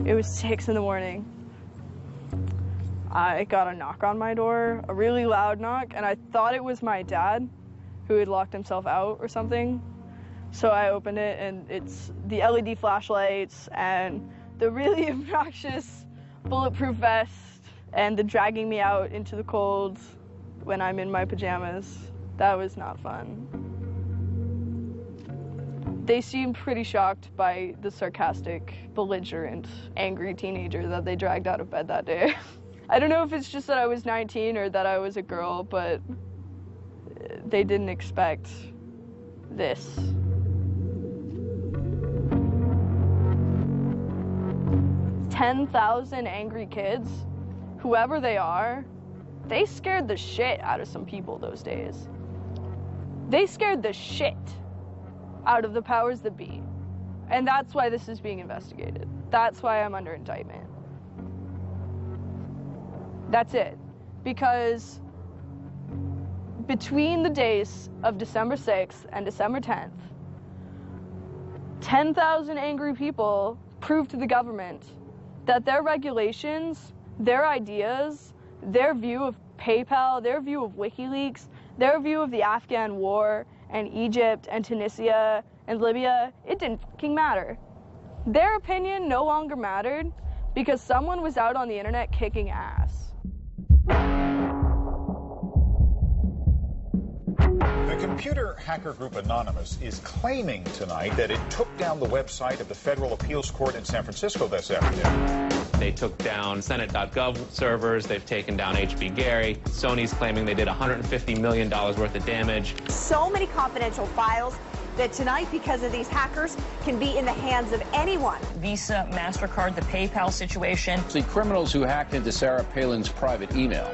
It was 6 in the morning. I got a knock on my door, a really loud knock, and I thought it was my dad who had locked himself out or something. So I opened it, and it's the LED flashlights and the really obnoxious bulletproof vest and the dragging me out into the cold when I'm in my pajamas. That was not fun. They seemed pretty shocked by the sarcastic, belligerent, angry teenager that they dragged out of bed that day. I don't know if it's just that I was 19 or that I was a girl, but they didn't expect this. "10,000 angry kids, whoever they are, they scared the shit out of some people those days. They scared the shit out of the powers that be. And that's why this is being investigated. That's why I'm under indictment. That's it. Because between the days of December 6th and December 10th, 10,000 angry people proved to the government that their regulations, their ideas, their view of PayPal, their view of WikiLeaks, their view of the Afghan war and Egypt and Tunisia and Libya, it didn't fucking matter. Their opinion no longer mattered because someone was out on the internet kicking ass. The computer hacker group Anonymous is claiming tonight that it took down the website of the Federal Appeals Court in San Francisco this afternoon. They took down Senate.gov servers, they've taken down HB Gary. Sony's claiming they did $150 million worth of damage. So many confidential files that tonight, because of these hackers, can be in the hands of anyone. Visa, MasterCard, the PayPal situation. The criminals who hacked into Sarah Palin's private email.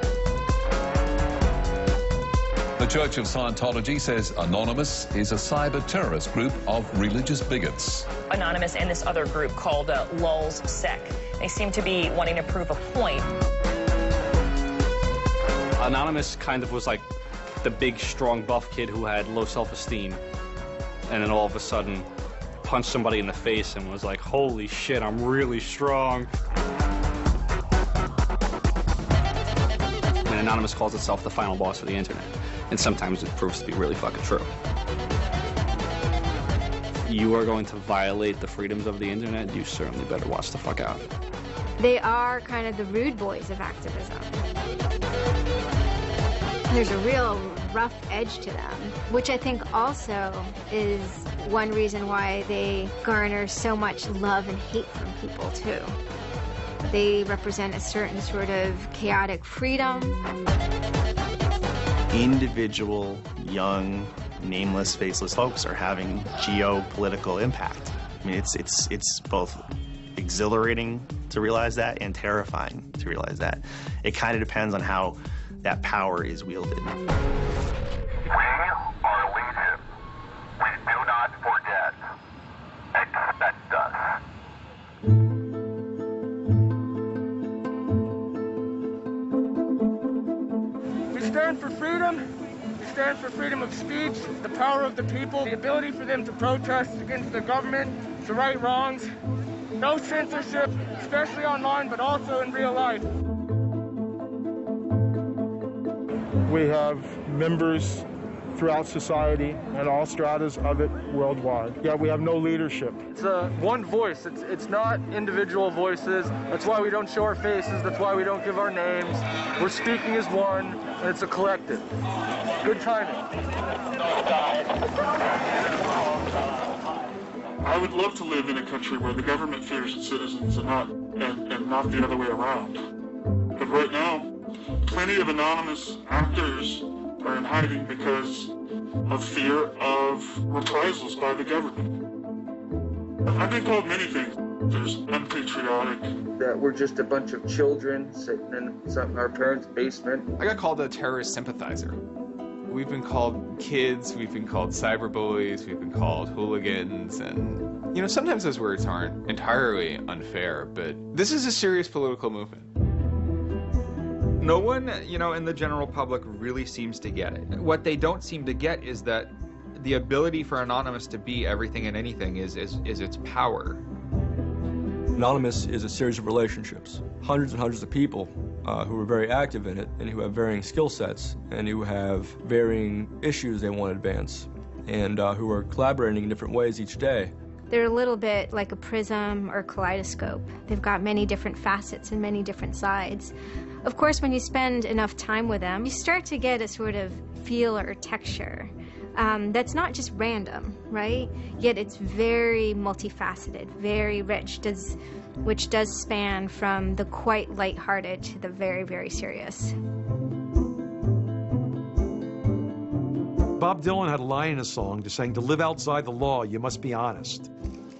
The Church of Scientology says Anonymous is a cyber terrorist group of religious bigots. Anonymous and this other group called Lulz Sec. They seem to be wanting to prove a point. Anonymous kind of was like the big, strong, buff kid who had low self-esteem. And then all of a sudden punched somebody in the face and was like, holy shit, I'm really strong. And Anonymous calls itself the final boss of the internet. And sometimes it proves to be really fucking true. You are going to violate the freedoms of the internet, you certainly better watch the fuck out. They are kind of the rude boys of activism. There's a real rough edge to them, which I think also is one reason why they garner so much love and hate from people, too. They represent a certain sort of chaotic freedom. Individual, young, nameless, faceless folks are having geopolitical impact. I mean, it's both exhilarating to realize that and terrifying to realize that. It kind of depends on how that power is wielded. We are legion. We do not forget. Expect us. We stand for freedom. We stand for freedom of speech, the power of the people, the ability for them to protest against the government, to right wrongs. No censorship, especially online, but also in real life. We have members throughout society and all stratas of it worldwide. Yeah, we have no leadership. It's one voice. It's not individual voices. That's why we don't show our faces. That's why we don't give our names. We're speaking as one, and it's a collective. Good timing. I would love to live in a country where the government fears its citizens and not the other way around. But right now, plenty of anonymous actors are in hiding because of fear of reprisals by the government. I've been called many things. There's unpatriotic. That we're just a bunch of children sitting in our parents' basement. I got called a terrorist sympathizer. We've been called kids, we've been called cyberbullies, we've been called hooligans, and, you know, sometimes those words aren't entirely unfair, but this is a serious political movement. No one, you know, in the general public really seems to get it. What they don't seem to get is that the ability for Anonymous to be everything and anything is its power. Anonymous is a series of relationships, hundreds and hundreds of people who are very active in it and who have varying skill sets and who have varying issues they want to advance and who are collaborating in different ways each day. They're a little bit like a prism or kaleidoscope. They've got many different facets and many different sides. Of course, when you spend enough time with them, you start to get a sort of feel or texture. That's not just random, right? Yet it's very multifaceted, very rich, which does span from the quite lighthearted to the very, very serious. Bob Dylan had a line in a song just saying, to live outside the law, you must be honest.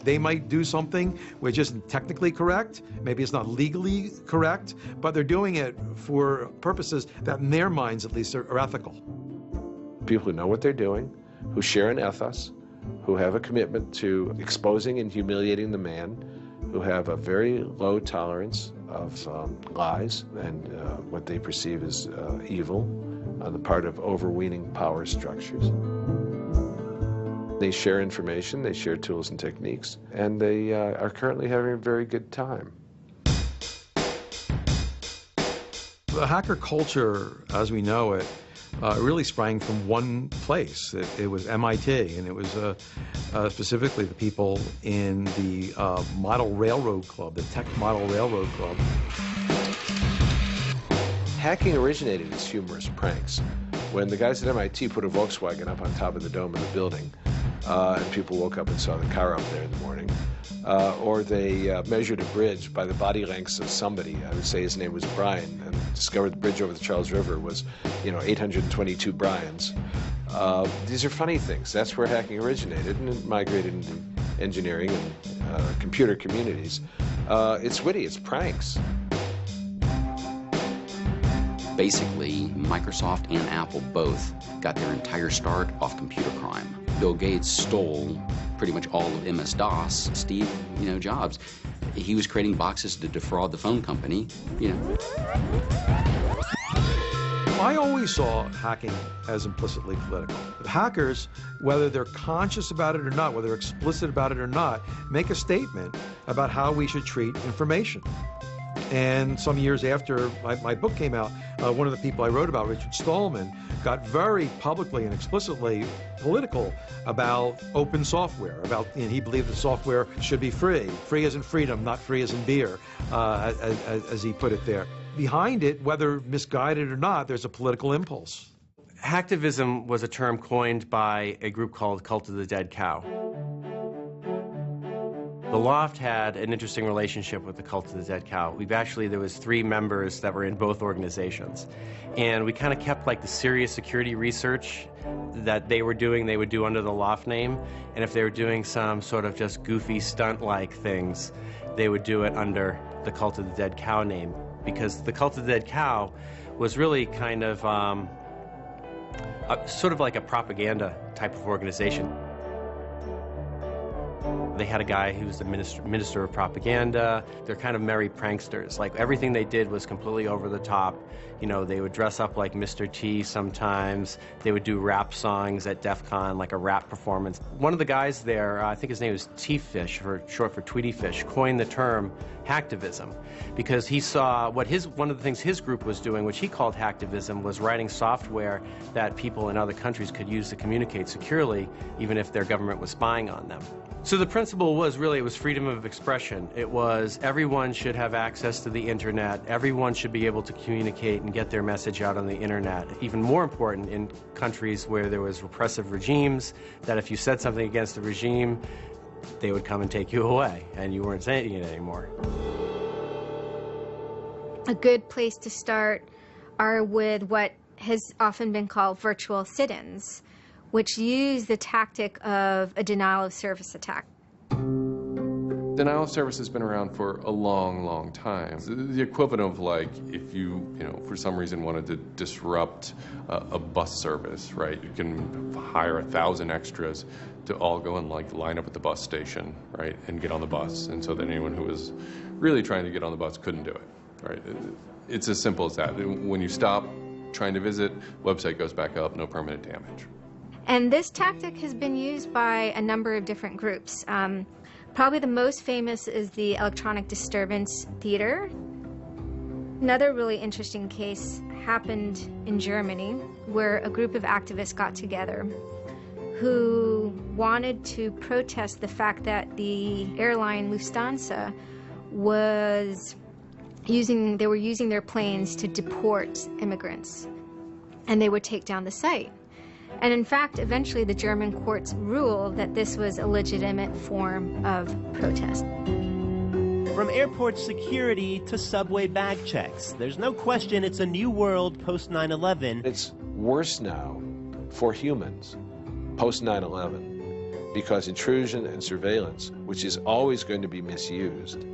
They might do something which isn't technically correct, maybe it's not legally correct, but they're doing it for purposes that in their minds at least are ethical. People who know what they're doing, who share an ethos, who have a commitment to exposing and humiliating the man, who have a very low tolerance of lies and what they perceive as evil on the part of overweening power structures. They share information, they share tools and techniques, and they are currently having a very good time. The hacker culture, as we know it, really sprang from one place. It was MIT, and it was specifically the people in the Model Railroad Club, the Tech Model Railroad Club. Hacking originated as humorous pranks. When the guys at MIT put a Volkswagen up on top of the dome of the building, and people woke up and saw the car up there in the morning, or they measured a bridge by the body lengths of somebody. I would say his name was Brian, and discovered the bridge over the Charles River was, 822 Brians. These are funny things. That's where hacking originated, and it migrated into engineering and computer communities. It's witty, it's pranks. Basically, Microsoft and Apple both got their entire start off computer crime. Bill Gates stole pretty much all of MS-DOS. Steve, Jobs, he was creating boxes to defraud the phone company, I always saw hacking as implicitly political. Hackers, whether they're conscious about it or not, whether they're explicit about it or not, make a statement about how we should treat information. And some years after my book came out, one of the people I wrote about, Richard Stallman, got very publicly and explicitly political about open software. And he believed that software should be free. Free as in freedom, not free as in beer, as he put it there. Behind it, whether misguided or not, there's a political impulse. Hacktivism was a term coined by a group called Cult of the Dead Cow. The Loft had an interesting relationship with the Cult of the Dead Cow. There was 3 members that were in both organizations. And we kind of kept like the serious security research that they would do under the Loft name. And if they were doing some sort of just goofy stunt-like things, they would do it under the Cult of the Dead Cow name. Because the Cult of the Dead Cow was really kind of sort of like a propaganda type of organization. They had a guy who was the minister of propaganda. They're kind of merry pranksters. Like, everything they did was completely over the top. They would dress up like Mr. T sometimes. They would do rap songs at DEF CON, like a rap performance. One of the guys there, I think his name was T-Fish, short for Tweety Fish, coined the term hacktivism because he saw one of the things his group was doing, which he called hacktivism, was writing software that people in other countries could use to communicate securely, even if their government was spying on them. So the principle was it was freedom of expression. It was everyone should have access to the internet. Everyone should be able to communicate and get their message out on the internet. Even more important in countries where there was repressive regimes, that if you said something against the regime, they would come and take you away, and you weren't saying it anymore. A good place to start are with what has often been called virtual sit-ins, which use the tactic of a denial-of-service attack. Denial of service has been around for a long, long time. The equivalent of, like, if you for some reason wanted to disrupt a bus service, right? You can hire 1,000 extras to all go and, like, line up at the bus station, right, and get on the bus. And so that anyone who was really trying to get on the bus couldn't do it, right? It's as simple as that. When you stop trying to visit, website goes back up, no permanent damage. And this tactic has been used by a number of different groups. Probably the most famous is the Electronic Disturbance Theater. Another really interesting case happened in Germany, where a group of activists got together who wanted to protest the fact that the airline Lufthansa was using their planes to deport immigrants, and they would take down the site. And in fact, eventually the German courts ruled that this was a legitimate form of protest. From airport security to subway bag checks, there's no question it's a new world post 9/11. It's worse now for humans post 9/11 because intrusion and surveillance, which is always going to be misused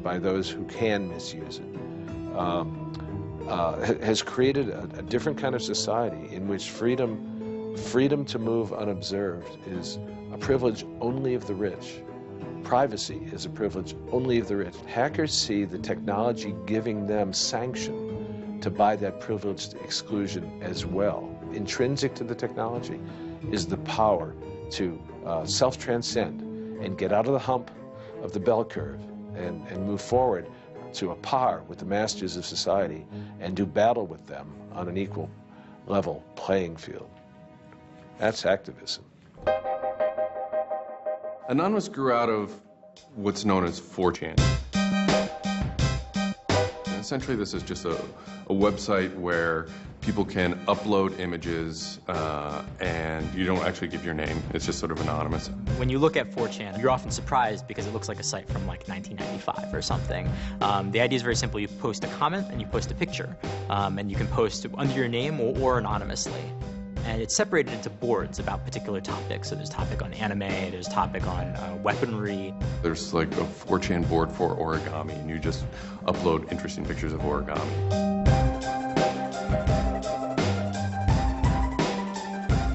by those who can misuse it, has created a different kind of society in which freedom to move unobserved is a privilege only of the rich. Privacy is a privilege only of the rich. Hackers see the technology giving them sanction to buy that privileged exclusion as well. Intrinsic to the technology is the power to self-transcend and get out of the hump of the bell curve and move forward to a par with the masters of society and do battle with them on an equal level playing field. That's activism. Anonymous grew out of what's known as 4chan. Essentially, this is just a website where people can upload images and you don't actually give your name. It's just sort of anonymous. When you look at 4chan, you're often surprised because it looks like a site from like 1995 or something. The idea is very simple. You post a comment and you post a picture. And you can post under your name or anonymously. And it's separated into boards about particular topics. So there's a topic on anime, there's a topic on weaponry. There's like a 4chan board for origami, and you just upload interesting pictures of origami.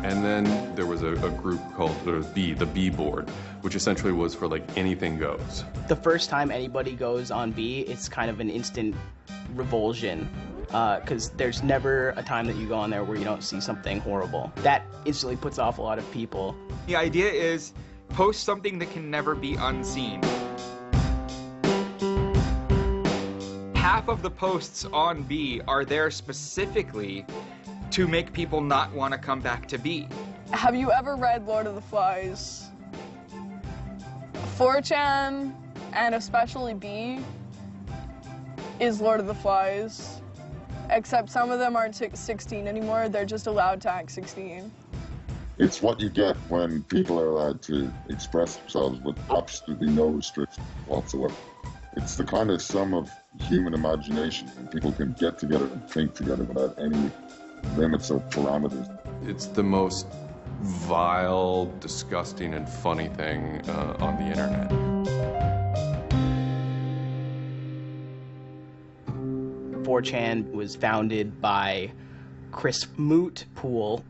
And then there was a group called the B board, which essentially was for like anything goes. The first time anybody goes on B, it's kind of an instant revulsion. Because there's never a time that you go on there where you don't see something horrible. That instantly puts off a lot of people. The idea is post something that can never be unseen. Half of the posts on B are there specifically to make people not want to come back to B. Have you ever read Lord of the Flies? 4chan, and especially B, is Lord of the Flies. Except some of them aren't 16 anymore, they're just allowed to act 16. It's what you get when people are allowed to express themselves with absolutely no restriction whatsoever. It's the kind of sum of human imagination when people can get together and think together without any limits or parameters. It's the most vile, disgusting, and funny thing on the internet. 4chan was founded by Chris Mootpool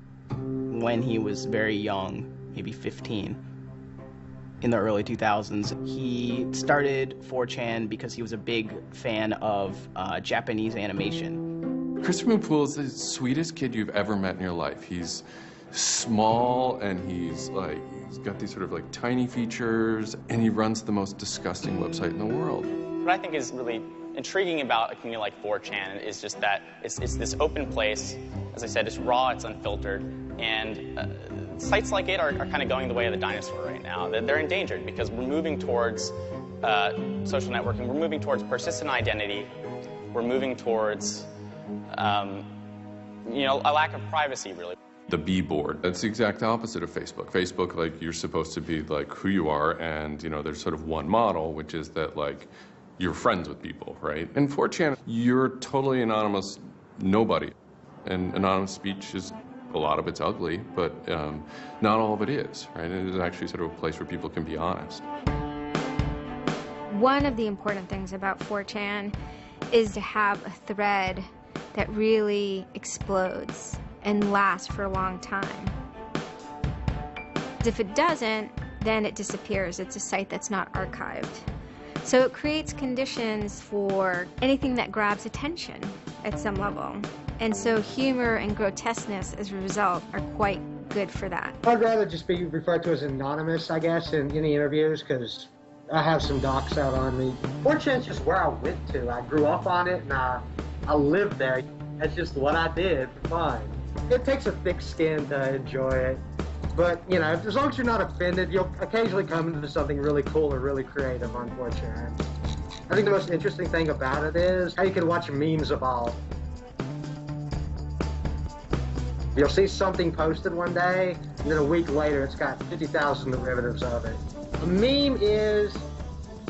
when he was very young, maybe 15, in the early 2000s. He started 4chan because he was a big fan of Japanese animation. Chris Mootpool is the sweetest kid you've ever met in your life. He's small and he's got these sort of like tiny features, and he runs the most disgusting website in the world. What I think is really intriguing about a community like 4chan is just that it's this open place. As I said, it's raw, it's unfiltered, and sites like it are kind of going the way of the dinosaur right now. They're endangered because we're moving towards social networking, we're moving towards persistent identity, we're moving towards a lack of privacy, really. The B board, that's the exact opposite of Facebook. Facebook, like, you're supposed to be like who you are, and there's sort of one model, which is that like you're friends with people, right? In 4chan, you're totally anonymous nobody. And anonymous speech is, a lot of it's ugly, but not all of it is, right? It is actually sort of a place where people can be honest. One of the important things about 4chan is to have a thread that really explodes and lasts for a long time. If it doesn't, then it disappears. It's a site that's not archived. So it creates conditions for anything that grabs attention at some level. And so humor and grotesqueness as a result are quite good for that. I'd rather just be referred to as anonymous, I guess, in any interviews, because I have some docs out on me. 4chan's just where I went to. I grew up on it, and I lived there. That's just what I did for fun. It takes a thick skin to enjoy it. But, you know, as long as you're not offended, you'll occasionally come into something really cool or really creative on 4chan. I think the most interesting thing about it is how you can watch memes evolve. You'll see something posted one day, and then a week later it's got 50,000 derivatives of it. A meme is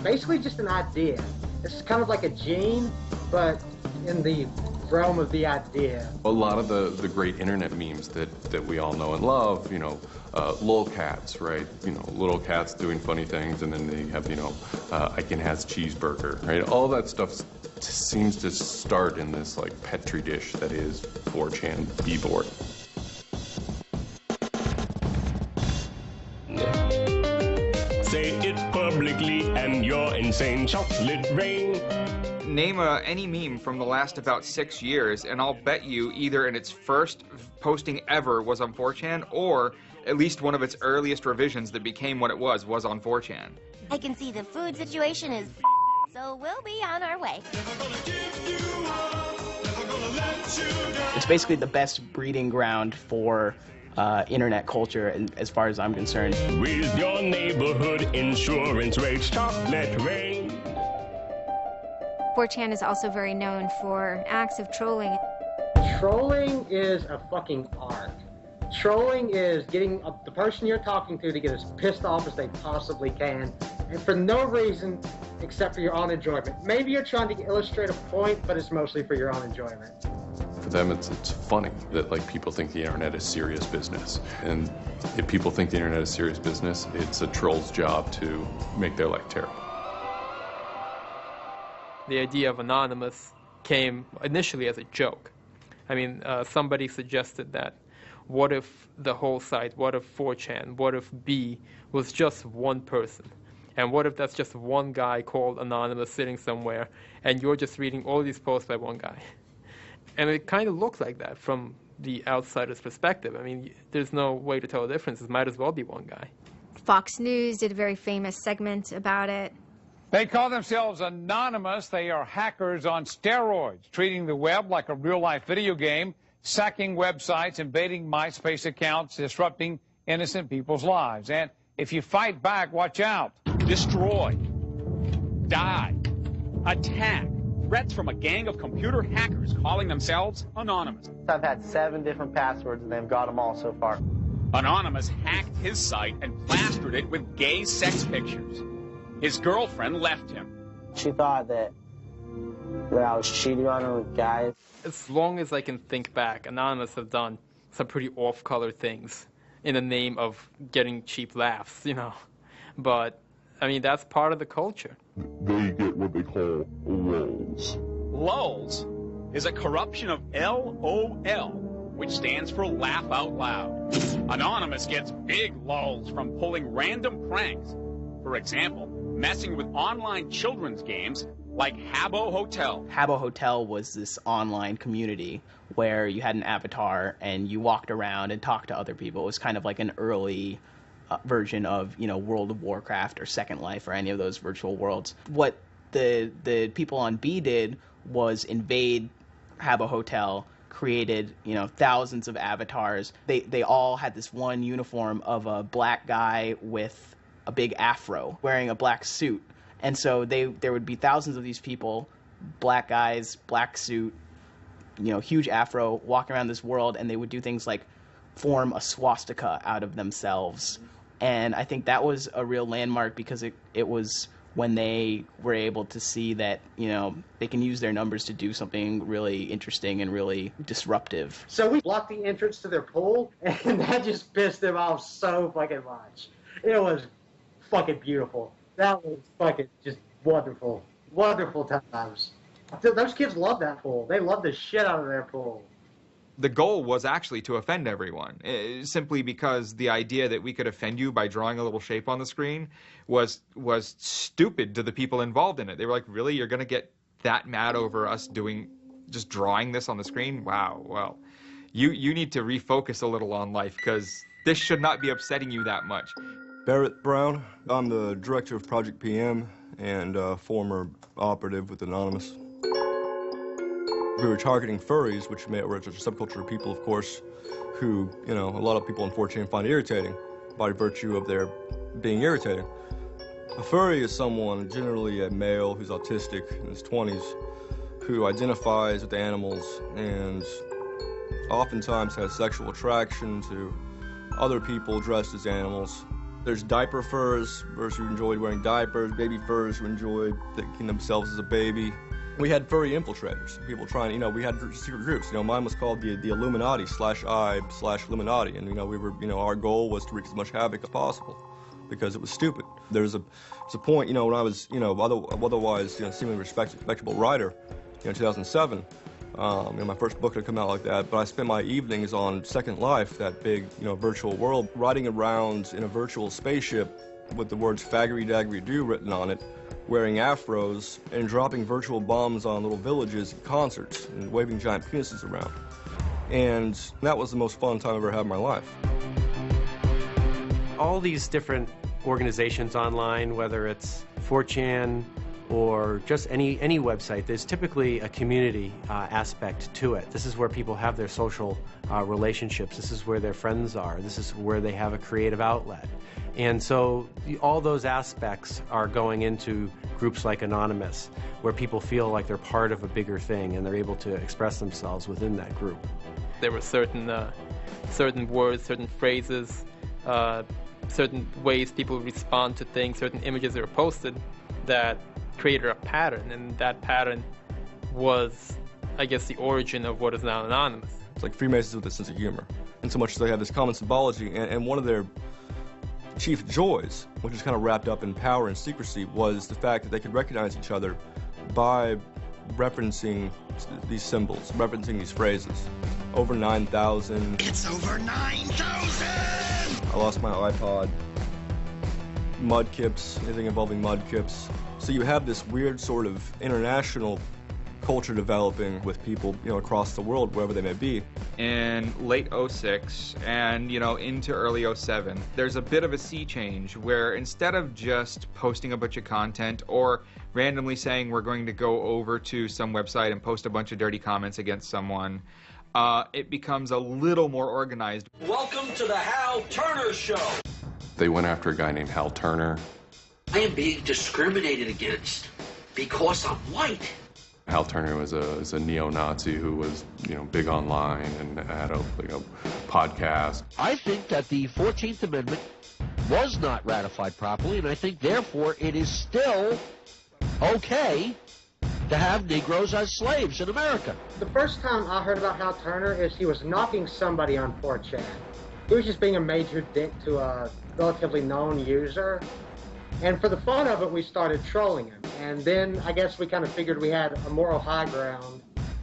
basically just an idea. It's kind of like a gene, but in the realm of the idea. A lot of the great internet memes that we all know and love, you know, lolcats, right? You know, little cats doing funny things, and then they have, you know, Icon has cheeseburger, right? All that stuff seems to start in this, like, petri dish that is 4chan b-board. Say it publicly and you're insane. Chocolate rain. Name any meme from the last about 6 years, and I'll bet you either in its first posting ever was on 4chan, or at least one of its earliest revisions that became what it was on 4chan. I can see the food situation is so we'll be on our way. It's basically the best breeding ground for internet culture, as far as I'm concerned. With your neighborhood insurance rates, chocolate rain. 4chan is also very known for acts of trolling. Trolling is a fucking art. Trolling is getting the person you're talking to get as pissed off as they possibly can, and for no reason except for your own enjoyment. Maybe you're trying to illustrate a point, but it's mostly for your own enjoyment. For them, it's funny that, like, people think the internet is serious business. And if people think the internet is serious business, it's a troll's job to make their life terrible. The idea of anonymous came initially as a joke. I mean, somebody suggested that, what if the whole site, what if 4chan, what if B was just one person? And what if that's just one guy called Anonymous sitting somewhere, and you're just reading all these posts by one guy? And it kind of looks like that from the outsider's perspective. I mean, there's no way to tell the difference. It might as well be one guy. Fox News did a very famous segment about it. They call themselves Anonymous. They are hackers on steroids, treating the web like a real-life video game, sacking websites, invading MySpace accounts, disrupting innocent people's lives. And if you fight back, watch out. Destroy. Die. Attack. Threats from a gang of computer hackers calling themselves Anonymous. I've had 7 different passwords and they've got them all so far. Anonymous hacked his site and plastered it with gay sex pictures. His girlfriend left him. She thought that I was cheating on her with guys. As long as I can think back, Anonymous have done some pretty off-color things in the name of getting cheap laughs, you know. But, I mean, that's part of the culture. They get what they call lulz. Lulz is a corruption of LOL, which stands for laugh out loud. Anonymous gets big lulz from pulling random pranks. For example, messing with online children's games like Habbo Hotel. Habbo Hotel was this online community where you had an avatar and you walked around and talked to other people. It was kind of like an early version of, you know, World of Warcraft or Second Life or any of those virtual worlds. What the people on B did was invade Habbo Hotel, created, you know, thousands of avatars. They all had this one uniform of a black guy with a big afro wearing a black suit. And so there would be thousands of these people, black guys, black suit, you know, huge afro, walking around this world, and they would do things like form a swastika out of themselves. And I think that was a real landmark because it was when they were able to see that, you know, they can use their numbers to do something really interesting and really disruptive. So we blocked the entrance to their pool, and that just pissed them off so fucking much. It was fucking beautiful. That was fucking just wonderful. Wonderful times. Those kids love that pool. They love the shit out of their pool. The goal was actually to offend everyone, simply because the idea that we could offend you by drawing a little shape on the screen was stupid to the people involved in it. They were like, really? You're going to get that mad over us just drawing this on the screen? Wow, well, you need to refocus a little on life because this should not be upsetting you that much. Barrett Brown. I'm the director of Project PM and former operative with Anonymous. We were targeting furries, which are a subculture of people, of course, who, a lot of people unfortunately find irritating by virtue of their being irritating. A furry is someone, generally a male who's autistic in his 20s, who identifies with animals and oftentimes has sexual attraction to other people dressed as animals. There's diaper furs, furs who enjoyed wearing diapers, baby furs who enjoyed thinking themselves as a baby. We had furry infiltrators, people trying, we had secret groups. Mine was called the Illuminati /I/Illuminati, and we were, our goal was to wreak as much havoc as possible because it was stupid. There's a point, when I was, otherwise, seemingly respectable writer, in 2007. My first book had come out like that, but I spent my evenings on Second Life, that big, virtual world, riding around in a virtual spaceship with the words "faggery daggery do" written on it, wearing afros and dropping virtual bombs on little villages at concerts and waving giant penises around. And that was the most fun time I've ever had in my life. All these different organizations online, whether it's 4chan or just any website, there's typically a community aspect to it. This is where people have their social relationships. This is where their friends are. This is where they have a creative outlet. And so all those aspects are going into groups like Anonymous, where people feel like they're part of a bigger thing and they're able to express themselves within that group. There were certain words, certain phrases, certain ways people respond to things, certain images that were posted that created a pattern, and that pattern was, I guess, the origin of what is now Anonymous. It's like Freemasons with a sense of humor, in so much as they have this common symbology, and one of their chief joys, which is kind of wrapped up in power and secrecy, was the fact that they could recognize each other by referencing these symbols, referencing these phrases. Over 9,000. It's over 9,000! I lost my iPod. Mudkips, anything involving mudkips. So you have this weird sort of international culture developing with people, across the world, wherever they may be. In late 06 and, into early 07, there's a bit of a sea change where instead of just posting a bunch of content or randomly saying we're going to go over to some website and post a bunch of dirty comments against someone, it becomes a little more organized. Welcome to the Hal Turner Show. They went after a guy named Hal Turner. I am being discriminated against because I'm white. Hal Turner was a neo-Nazi who was, big online and had a podcast. I think that the 14th Amendment was not ratified properly, and I think, therefore, it is still okay to have Negroes as slaves in America. The first time I heard about Hal Turner is he was knocking somebody on 4chan. He was just being a major dick to a relatively known user. And for the fun of it, we started trolling him. And then I guess we kind of figured we had a moral high ground,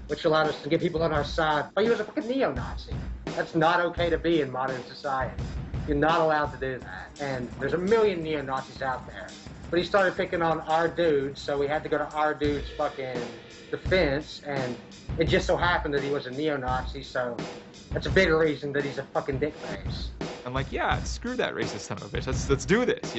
which allowed us to get people on our side. But he was a fucking neo-Nazi. That's not okay to be in modern society. You're not allowed to do that. And there's a million neo-Nazis out there. But he started picking on our dudes, so we had to go to our dude's fucking defense. And it just so happened that he was a neo-Nazi, so that's a bigger reason that he's a fucking dickface. I'm like, yeah, screw that racist son of a bitch. Let's do this,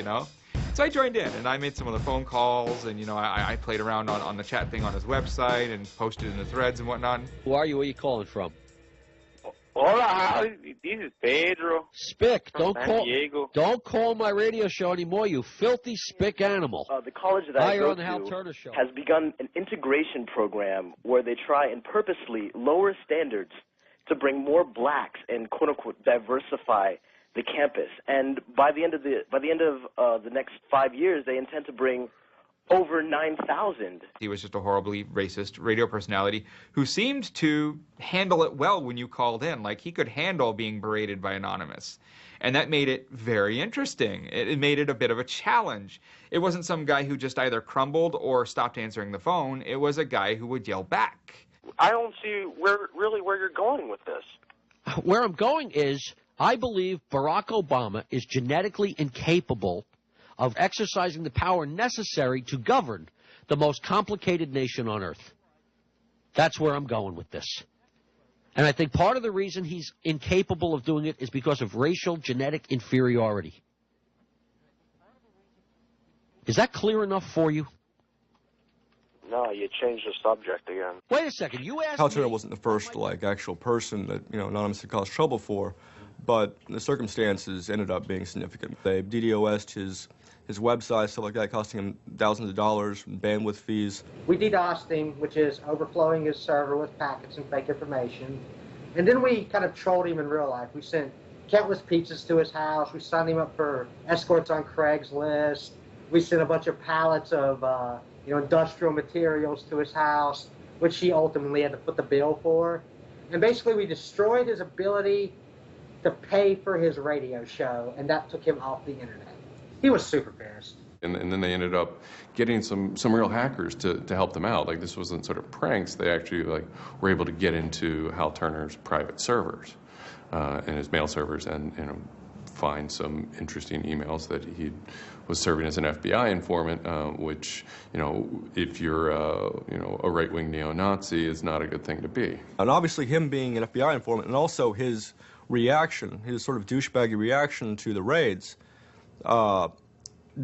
So I joined in, and I made some of the phone calls, and, I played around on the chat thing on his website and posted in the threads and whatnot. Who are you? Where are you calling from? Hola, this is Pedro. Spick, don't San call my radio show anymore, you filthy spick animal. The college that I you're go on the Hal to Turner Show. has begun an integration program where they try and purposely lower standards to bring more blacks and quote unquote diversify the campus. And by the end of the next 5 years, they intend to bring over 9,000. He was just a horribly racist radio personality who seemed to handle it well when you called in. Like, he could handle being berated by Anonymous. And that made it very interesting. It made it a bit of a challenge. It wasn't some guy who just either crumbled or stopped answering the phone. It was a guy who would yell back. I don't see where you're going with this. Where I'm going is, I believe Barack Obama is genetically incapable of exercising the power necessary to govern the most complicated nation on earth. That's where I'm going with this. And I think part of the reason he's incapable of doing it is because of racial genetic inferiority. Is that clear enough for you? No, you changed the subject again. Wait a second, you asked Hal me... Turner wasn't the first, actual person that, Anonymous had caused trouble for, but the circumstances ended up being significant. They DDoS'd his website, stuff like that, costing him thousands of dollars, bandwidth fees. We DDoSed him, which is overflowing his server with packets and fake information. And then we kind of trolled him in real life. We sent countless pizzas to his house. We signed him up for escorts on Craigslist. We sent a bunch of pallets of industrial materials to his house, which he ultimately had to foot the bill for. And basically we destroyed his ability to pay for his radio show, and that took him off the internet. He was super pissed. And then they ended up getting some real hackers to help them out. This wasn't sort of pranks. They actually were able to get into Hal Turner's private servers and his mail servers, and find some interesting emails that he was serving as an FBI informant, which if you're a right-wing neo-Nazi, is not a good thing to be. And obviously him being an FBI informant, and also his reaction, his sort of douchebaggy reaction to the raids,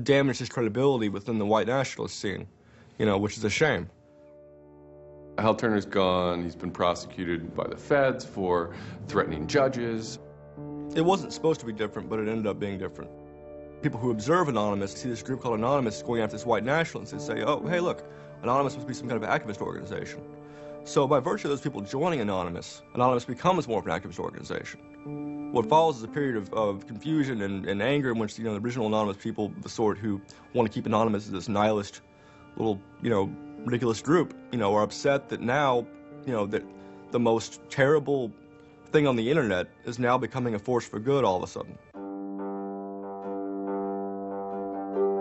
damaged his credibility within the white nationalist scene, which is a shame. Hal Turner's gone. He's been prosecuted by the feds for threatening judges. It wasn't supposed to be different, but it ended up being different. People who observe Anonymous see this group called Anonymous going after this white nationalist and say, oh, hey, look, Anonymous must be some kind of activist organization. So by virtue of those people joining Anonymous, Anonymous becomes more of an activist organization. What follows is a period of confusion and anger in which the original Anonymous people, the sort who want to keep Anonymous as this nihilist little, ridiculous group, are upset that now, that the most terrible thing on the internet is now becoming a force for good all of a sudden.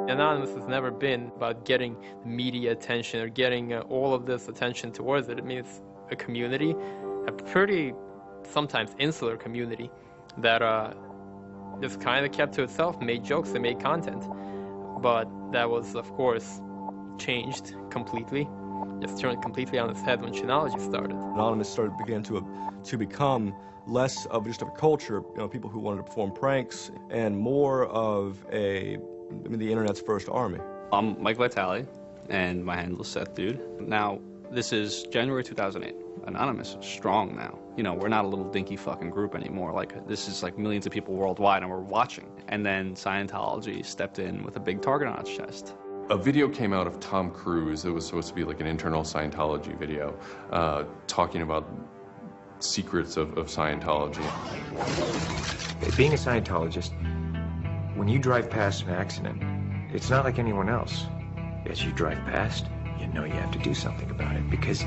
Anonymous has never been about getting media attention or getting all of this attention towards it. I mean, it's a community, a pretty sometimes insular community that just kind of kept to itself, made jokes and made content. But that was, of course, changed completely, just turned completely on its head when Chinology started. Anonymous began to become less of just a culture, people who wanted to perform pranks, and more of the internet's first army. I'm Mike Vitale, and my handle is Seth Dude. Now, this is January 2008. Anonymous is strong now. We're not a little dinky fucking group anymore. This is millions of people worldwide, and we're watching. And then Scientology stepped in with a big target on its chest. A video came out of Tom Cruise. It was supposed to be an internal Scientology video, talking about secrets of Scientology. Being a Scientologist, when you drive past an accident, it's not like anyone else. As you drive past, you know you have to do something about it because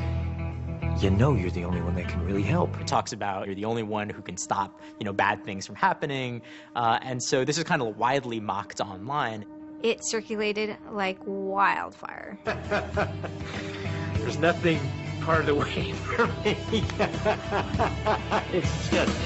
you know you're the only one that can really help. It talks about you're the only one who can stop, bad things from happening. And so this is kind of widely mocked online. It circulated like wildfire. There's nothing part of the way for me. It's just...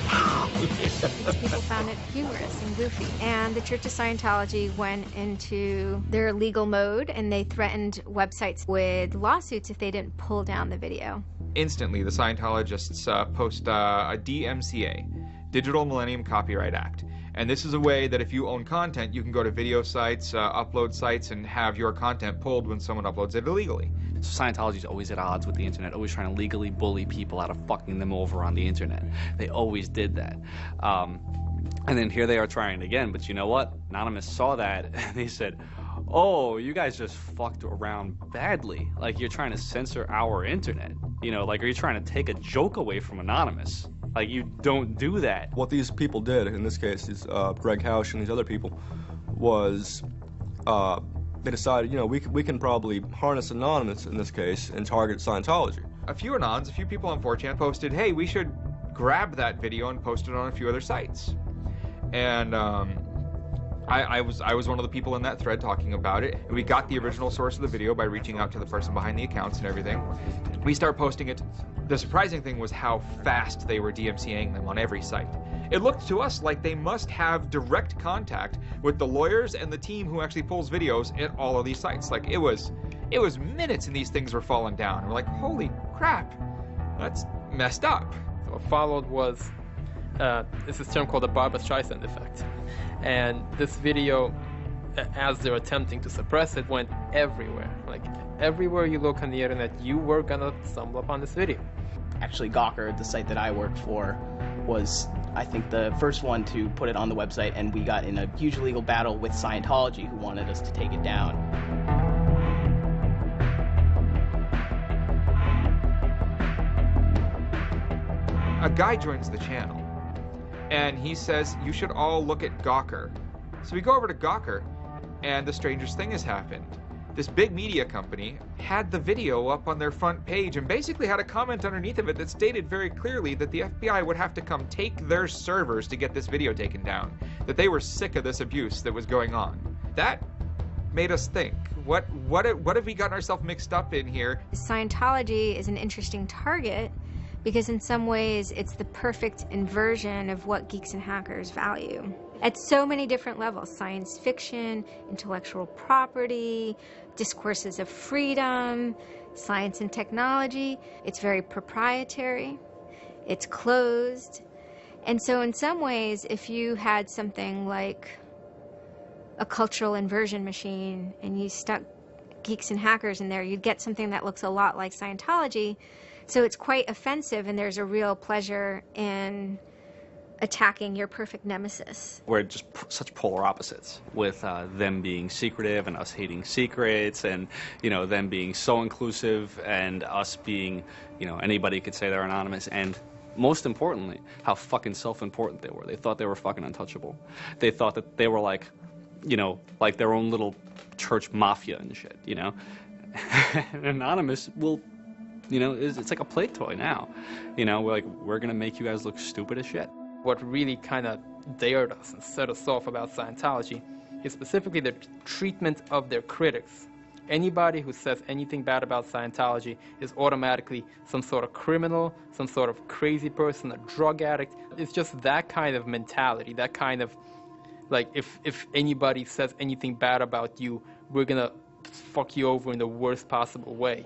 People found it humorous and goofy. And the Church of Scientology went into their legal mode, and they threatened websites with lawsuits if they didn't pull down the video. Instantly, the Scientologists post a DMCA, Digital Millennium Copyright Act. And this is a way that if you own content, you can go to video sites, upload sites, and have your content pulled when someone uploads it illegally. Scientology's always at odds with the internet, always trying to legally bully people out of fucking them over on the internet. They always did that. And then here they are trying again, but you know what? Anonymous saw that, and they said, oh, you guys just fucked around badly. You're trying to censor our internet. Are you trying to take a joke away from Anonymous? You don't do that. What these people did, in this case, is Greg Hausch and these other people, was they decided, we can probably harness Anonymous in this case and target Scientology. A few Anons, a few people on 4chan posted, hey, we should grab that video and post it on a few other sites. And I was one of the people in that thread talking about it. And we got the original source of the video by reaching out to the person behind the accounts and everything. We start posting it. The surprising thing was how fast they were DMCAing them on every site. It looked to us like they must have direct contact with the lawyers and the team who actually pulls videos at all of these sites. It was minutes and these things were falling down. And we're like, holy crap, that's messed up. What followed was it's this term called the Barbra Streisand effect. And this video as they're attempting to suppress it, went everywhere. Like, everywhere you look on the internet, you were gonna stumble upon this video. Actually, Gawker, the site that I worked for, was, I think, the first one to put it on the website, and we got in a huge legal battle with Scientology, who wanted us to take it down. A guy joins the channel, and he says, you should all look at Gawker. So we go over to Gawker, and the strangest thing has happened. This big media company had the video up on their front page and basically had a comment underneath of it that stated very clearly that the FBI would have to come take their servers to get this video taken down, that they were sick of this abuse that was going on. That made us think, what have we gotten ourselves mixed up in here? Scientology is an interesting target because in some ways it's the perfect inversion of what geeks and hackers value. At so many different levels: science fiction, intellectual property, discourses of freedom, science and technology. It's very proprietary, it's closed. And so in some ways, if you had something like a cultural inversion machine and you stuck geeks and hackers in there, you'd get something that looks a lot like Scientology. So it's quite offensive, and there's a real pleasure in attacking your perfect nemesis. We're just such polar opposites, with them being secretive and us hating secrets, and, you know, them being so inclusive and us being, you know, anybody could say they're anonymous, and most importantly, how fucking self-important they were. They thought they were fucking untouchable. They thought that they were like, you know, like their own little church mafia and shit, you know? And Anonymous will, you know, it's like a play toy now. You know, we're gonna make you guys look stupid as shit. What really kind of dared us and set us off about Scientology is specifically the treatment of their critics. Anybody who says anything bad about Scientology is automatically some sort of criminal, some sort of crazy person, a drug addict. It's just that kind of mentality, that kind of, like, if anybody says anything bad about you, we're gonna fuck you over in the worst possible way.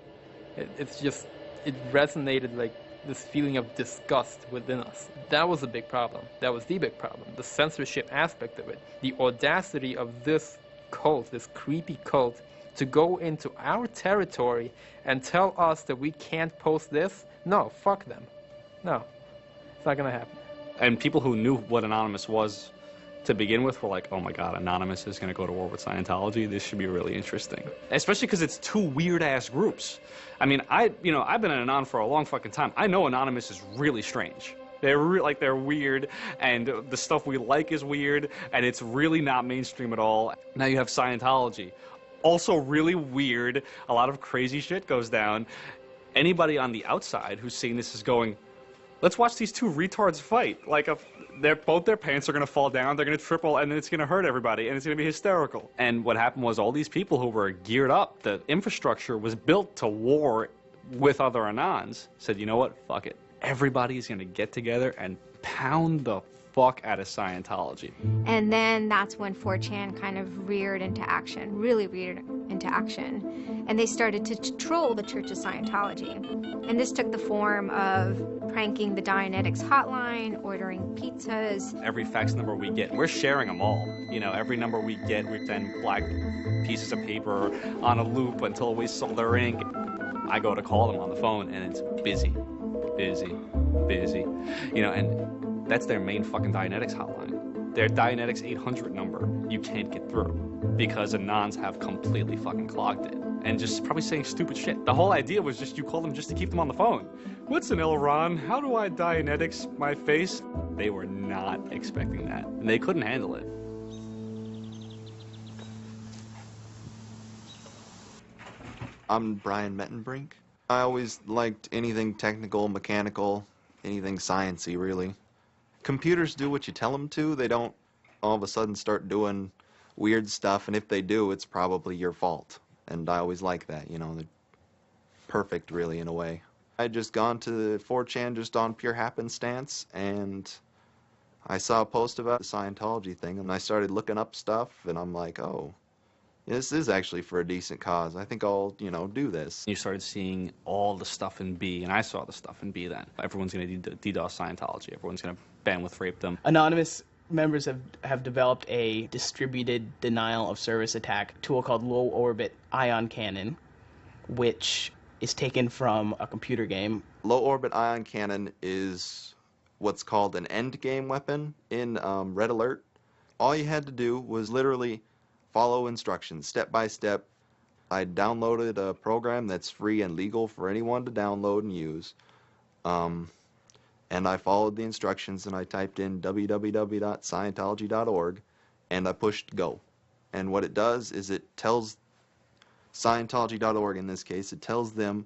It's just, it resonated like this feeling of disgust within us. That was a big problem. That was the big problem. The censorship aspect of it. The audacity of this cult, this creepy cult, to go into our territory and tell us that we can't post this? No, fuck them. No, it's not gonna happen. And people who knew what Anonymous was to begin with were like, oh my god, Anonymous is going to go to war with Scientology. This should be really interesting. Especially because it's two weird-ass groups. I mean, I've been an Anon for a long fucking time. I know Anonymous is really strange. They're weird, and the stuff we like is weird, and it's really not mainstream at all. Now you have Scientology. Also really weird. A lot of crazy shit goes down. Anybody on the outside who's seeing this is going, let's watch these two retards fight. Like, both their pants are going to fall down, they're going to triple, and then it's going to hurt everybody, and it's going to be hysterical. And what happened was all these people who were geared up, the infrastructure was built to war with other Anons, said, you know what, fuck it. Everybody's going to get together and pound the fuck out of Scientology. And then that's when 4chan kind of reared into action, really reared into action. And they started to troll the Church of Scientology. And this took the form of pranking the Dianetics hotline, ordering pizzas. Every fax number we get, we're sharing them all. You know, every number we get, we send black pieces of paper on a loop until we sold their ink. I go to call them on the phone, and it's busy, busy, busy. You know, and that's their main fucking Dianetics hotline. Their Dianetics 800 number, you can't get through because Anons have completely fucking clogged it. And just probably saying stupid shit. The whole idea was just you call them just to keep them on the phone. What's an Elron? How do I Dianetics my face? They were not expecting that. And they couldn't handle it. I'm Brian Mettenbrink. I always liked anything technical, mechanical, anything sciencey, really. Computers do what you tell them to. They don't all of a sudden start doing weird stuff, and if they do, it's probably your fault. And I always like that, you know, they're perfect, really, in a way. I had just gone to 4chan just on pure happenstance, and I saw a post about the Scientology thing, and I started looking up stuff, and I'm like, oh, this is actually for a decent cause. I think I'll, you know, do this. You started seeing all the stuff in B, and I saw the stuff in B then. Everyone's going to DDoS Scientology. Everyone's going to bandwidth rape them. Anonymous Members have developed a distributed denial of service attack tool called low orbit ion cannon, which is taken from a computer game. Low orbit ion cannon is what's called an end game weapon in Red Alert. All you had to do was literally follow instructions step by step. I downloaded a program that's free and legal for anyone to download and use. And I followed the instructions and I typed in www.scientology.org and I pushed go. And what it does is it tells Scientology.org, in this case, it tells them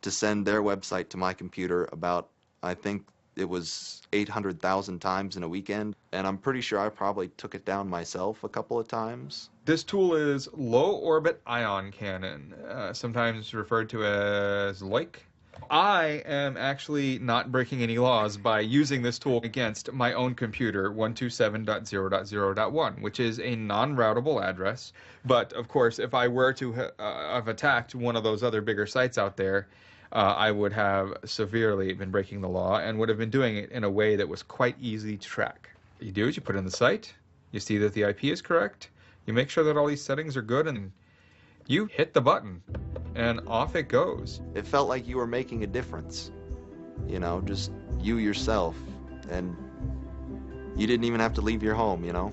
to send their website to my computer about, I think it was 800,000 times in a weekend. And I'm pretty sure I probably took it down myself a couple of times. This tool is low orbit ion cannon, sometimes referred to as LOIC. I am actually not breaking any laws by using this tool against my own computer, 127.0.0.1, which is a non-routable address. But, of course, if I were to have attacked one of those other bigger sites out there, I would have severely been breaking the law and would have been doing it in a way that was quite easy to track. You do is you put in the site, you see that the IP is correct, you make sure that all these settings are good, and you hit the button, and off it goes. It felt like you were making a difference. You know, just you yourself. And you didn't even have to leave your home, you know.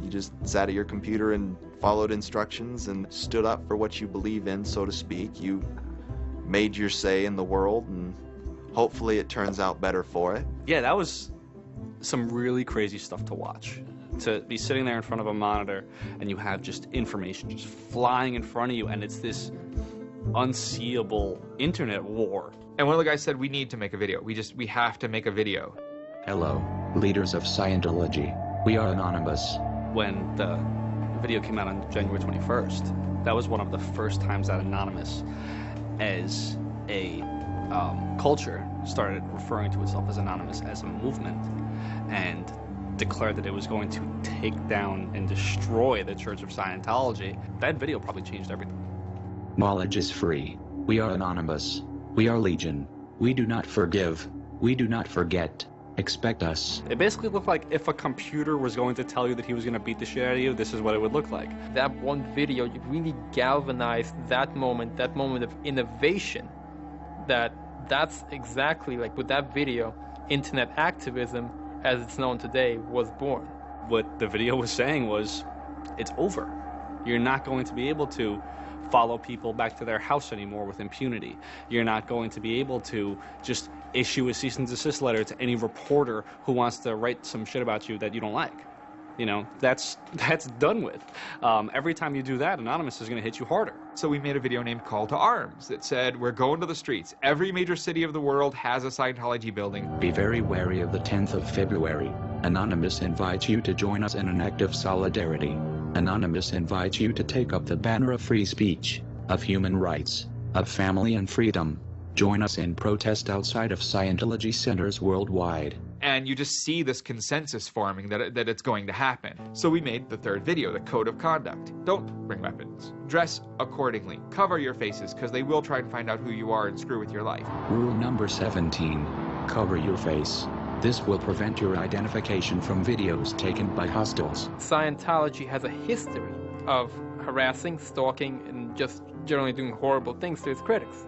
You just sat at your computer and followed instructions and stood up for what you believe in, so to speak. You made your say in the world, and hopefully it turns out better for it. Yeah, that was some really crazy stuff to watch. To be sitting there in front of a monitor and you have just information just flying in front of you, and it's this unseeable internet war. And one of the guys said, we need to make a video. We have to make a video. Hello, leaders of Scientology. We are anonymous. When the video came out on January 21st, that was one of the first times that Anonymous, as a culture, started referring to itself as Anonymous as a movement, and declared that it was going to take down and destroy the Church of Scientology. That video probably changed everything. Knowledge is free. We are anonymous. We are legion. We do not forgive. We do not forget. Expect us. It basically looked like if a computer was going to tell you that he was going to beat the shit out of you, this is what it would look like. That one video, you really galvanized that moment of innovation. That's exactly like with that video, internet activism as it's known today was born. What the video was saying was, it's over. You're not going to be able to follow people back to their house anymore with impunity. You're not going to be able to just issue a cease and desist letter to any reporter who wants to write some shit about you that you don't like. You know, that's done with. Every time you do that, Anonymous is going to hit you harder. So we made a video named Call to Arms that said, we're going to the streets. Every major city of the world has a Scientology building. Be very wary of the 10th of February. Anonymous invites you to join us in an act of solidarity. Anonymous invites you to take up the banner of free speech, of human rights, of family and freedom. Join us in protest outside of Scientology centers worldwide. And you just see this consensus forming that it's going to happen. So we made the third video, the Code of Conduct. Don't bring weapons. Dress accordingly. Cover your faces, because they will try and find out who you are and screw with your life. Rule number 17. Cover your face. This will prevent your identification from videos taken by hostiles. Scientology has a history of harassing, stalking, and just generally doing horrible things to its critics.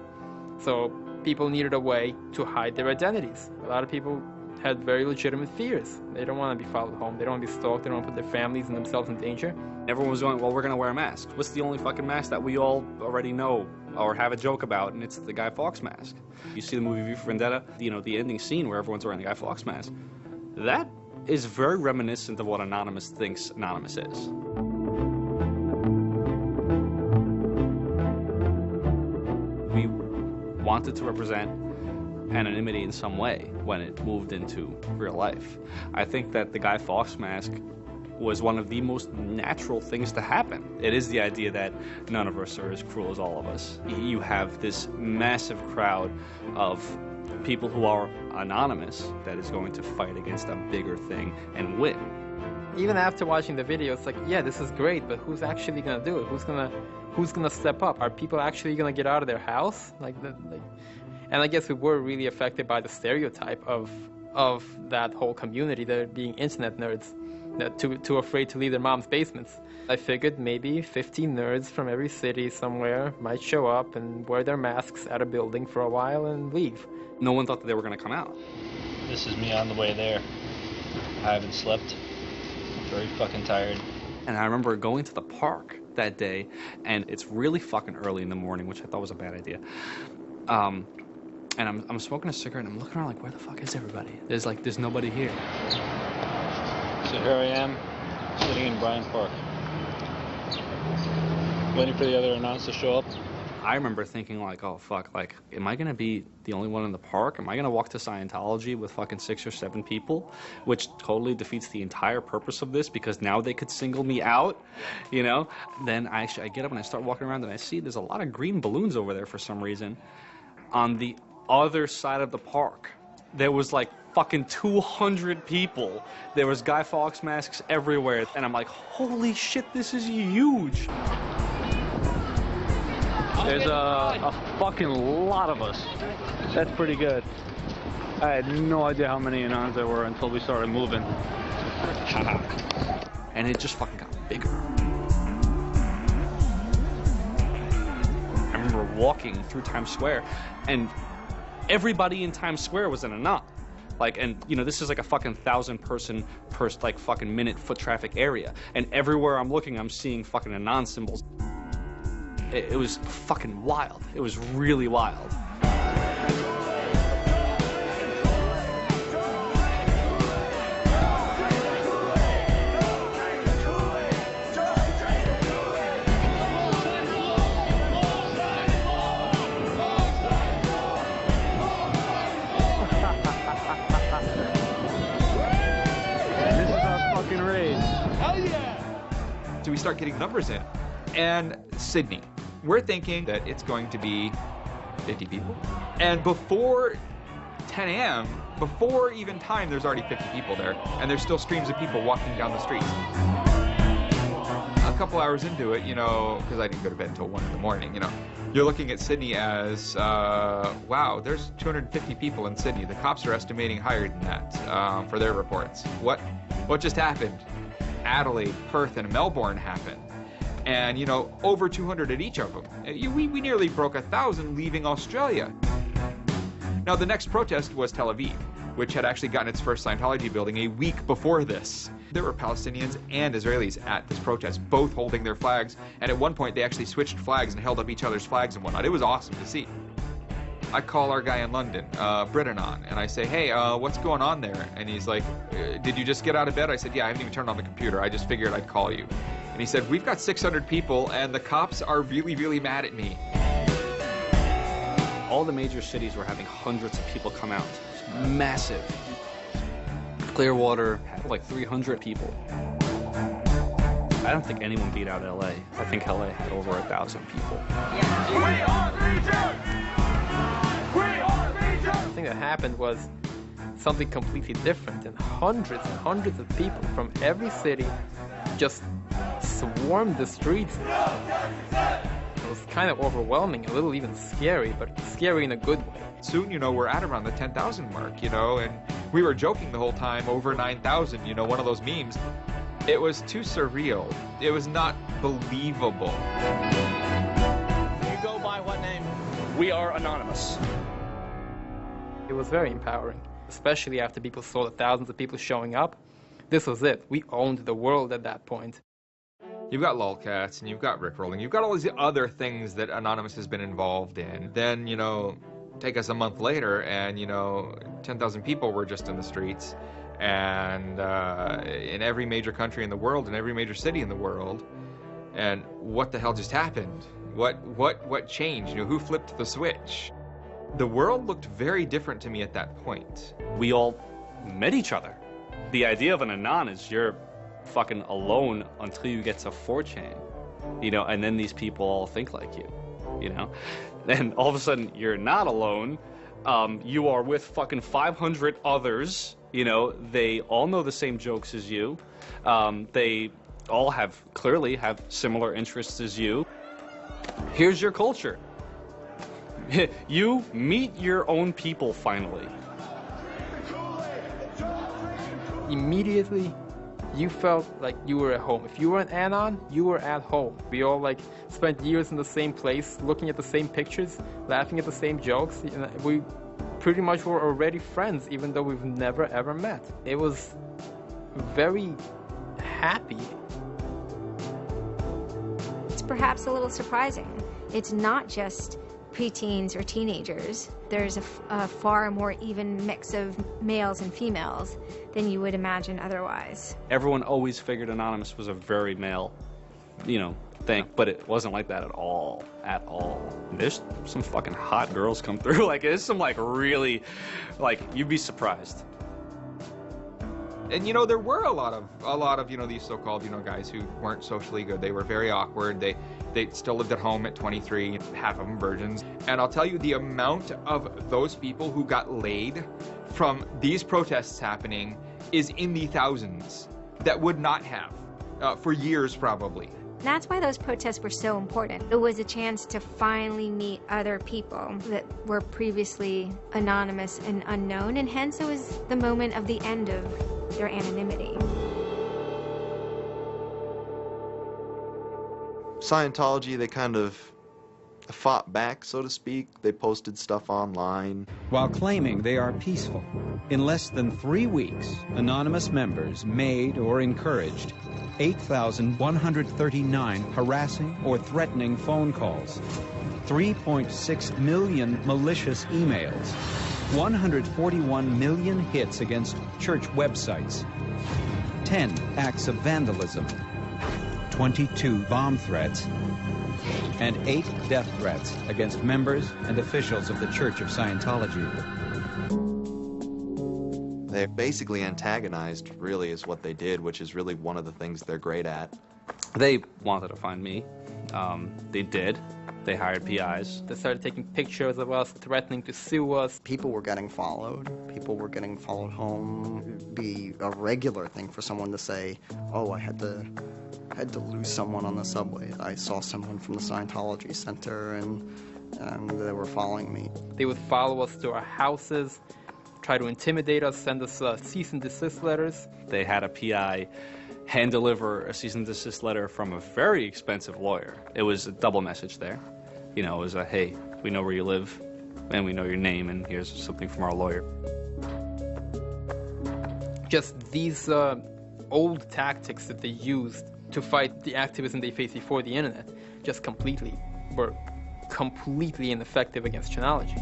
So people needed a way to hide their identities. A lot of people had very legitimate fears. They don't want to be followed home. They don't want to be stalked. They don't want to put their families and themselves in danger. Everyone was going, well, we're going to wear a mask. What's the only fucking mask that we all already know or have a joke about? And it's the Guy Fawkes mask. You see the movie V for Vendetta, you know, the ending scene where everyone's wearing the Guy Fawkes mask. That is very reminiscent of what Anonymous thinks Anonymous is. We wanted to represent anonymity in some way when it moved into real life. I think that the Guy Fawkes mask was one of the most natural things to happen. It is the idea that none of us are as cruel as all of us. You have this massive crowd of people who are anonymous that is going to fight against a bigger thing and win. Even after watching the video, it's like, yeah, this is great, but who's actually gonna do it? Who's gonna step up? Are people actually gonna get out of their house? And I guess we were really affected by the stereotype of of that whole community. They're being internet nerds, too afraid to leave their mom's basements. I figured maybe 50 nerds from every city somewhere might show up and wear their masks at a building for a while and leave. No one thought that they were going to come out. This is me on the way there. I haven't slept. I'm very fucking tired. And I remember going to the park that day, and it's really fucking early in the morning, which I thought was a bad idea. And I'm smoking a cigarette, and I'm looking around like, where the fuck is everybody? There's nobody here. So here I am, sitting in Bryant Park, waiting for the other announcers to show up. I remember thinking like, oh fuck, like, am I gonna be the only one in the park? Am I gonna walk to Scientology with fucking 6 or 7 people? Which totally defeats the entire purpose of this, because now they could single me out, you know? Then I get up and I start walking around and I see there's a lot of green balloons over there for some reason. On the other side of the park, there was like fucking 200 people. There was Guy Fawkes masks everywhere. And I'm like, holy shit, this is huge. There's a fucking lot of us. That's pretty good. I had no idea how many Anons there were until we started moving. And it just fucking got bigger. I remember walking through Times Square, and everybody in Times Square was an Anon. Like, and you know, this is like a fucking 1,000 person per like fucking minute foot traffic area. And everywhere I'm looking, I'm seeing fucking Anon symbols. It was fucking wild. It was really wild. This is our fucking race. Hell yeah! So we start getting numbers in. And Sydney. We're thinking that it's going to be 50 people. And before 10 a.m., before even time, there's already 50 people there. And there's still streams of people walking down the streets. A couple hours into it, you know, because I didn't go to bed until 1 in the morning, you know, you're looking at Sydney as, wow, there's 250 people in Sydney. The cops are estimating higher than that for their reports. What just happened? Adelaide, Perth, and Melbourne happened. And, you know, over 200 at each of them. We nearly broke 1,000 leaving Australia. Now, the next protest was Tel Aviv, which had actually gotten its first Scientology building a week before this. There were Palestinians and Israelis at this protest, both holding their flags, and at one point they actually switched flags and held up each other's flags and whatnot. It was awesome to see. I call our guy in London, Britanon, and I say, hey, what's going on there? And he's like, did you just get out of bed? I said, yeah, I haven't even turned on the computer. I just figured I'd call you. And he said, we've got 600 people, and the cops are really, really mad at me. All the major cities were having hundreds of people come out. Massive. Clearwater had like 300 people. I don't think anyone beat out LA. I think LA had over 1,000 people. The thing that happened was something completely different, and hundreds of people from every city just swarmed the streets. It was kind of overwhelming, a little even scary, but scary in a good way. Soon, you know, we're at around the 10,000 mark, you know, and we were joking the whole time, over 9,000, you know, one of those memes. It was too surreal. It was not believable. You go by what name? We are anonymous. It was very empowering, especially after people saw the thousands of people showing up. This was it. We owned the world at that point. You've got lolcats, and you've got rickrolling. You've got all these other things that Anonymous has been involved in. Then, you know, take us a month later, and, you know, 10,000 people were just in the streets. And in every major country in the world, in every major city in the world. And what the hell just happened? What changed? You know, who flipped the switch? The world looked very different to me at that point. We all met each other. The idea of an Anon is you're fucking alone until you get to 4chan, you know, and then these people all think like you, you know? And all of a sudden, you're not alone. You are with fucking 500 others, you know, they all know the same jokes as you. They all clearly have similar interests as you. Here's your culture. You meet your own people finally. immediately you felt like you were at home. If you were an Anon, you were at home. We all like spent years in the same place, looking at the same pictures, laughing at the same jokes. We pretty much were already friends, even though we've never ever met. It was very happy. It's perhaps a little surprising. It's not just preteens or teenagers. There's a far more even mix of males and females than you would imagine otherwise. Everyone always figured Anonymous was a very male, thing, but it wasn't like that at all, There's some fucking hot girls come through. Like, there's some really, you'd be surprised. And there were a lot of these so-called guys who weren't socially good. They were very awkward. They still lived at home at 23, half of them virgins. And I'll tell you, the amount of those people who got laid from these protests happening is in the thousands that would not have for years probably. That's why those protests were so important. It was a chance to finally meet other people that were previously anonymous and unknown, and hence it was the moment of the end of their anonymity. Scientology, they kind of fought back, so to speak. They posted stuff online. While claiming they are peaceful, in less than 3 weeks, anonymous members made or encouraged 8,139 harassing or threatening phone calls, 3.6 million malicious emails, 141 million hits against church websites, 10 acts of vandalism, 22 bomb threats, and 8 death threats against members and officials of the Church of Scientology. They basically antagonized, really, is what they did, which is really one of the things they're great at. They wanted to find me. They did. They hired PIs. They started taking pictures of us, threatening to sue us. People were getting followed. People were getting followed home. It'd be a regular thing for someone to say, oh, I had to lose someone on the subway. I saw someone from the Scientology Center, and they were following me. They would follow us to our houses, try to intimidate us, send us cease and desist letters. They had a PI hand deliver a cease and desist letter from a very expensive lawyer. It was a double message there. It was a, hey, we know where you live, and we know your name, and here's something from our lawyer. Just these old tactics that they used to fight the activism they faced before the internet were completely ineffective against Chanology.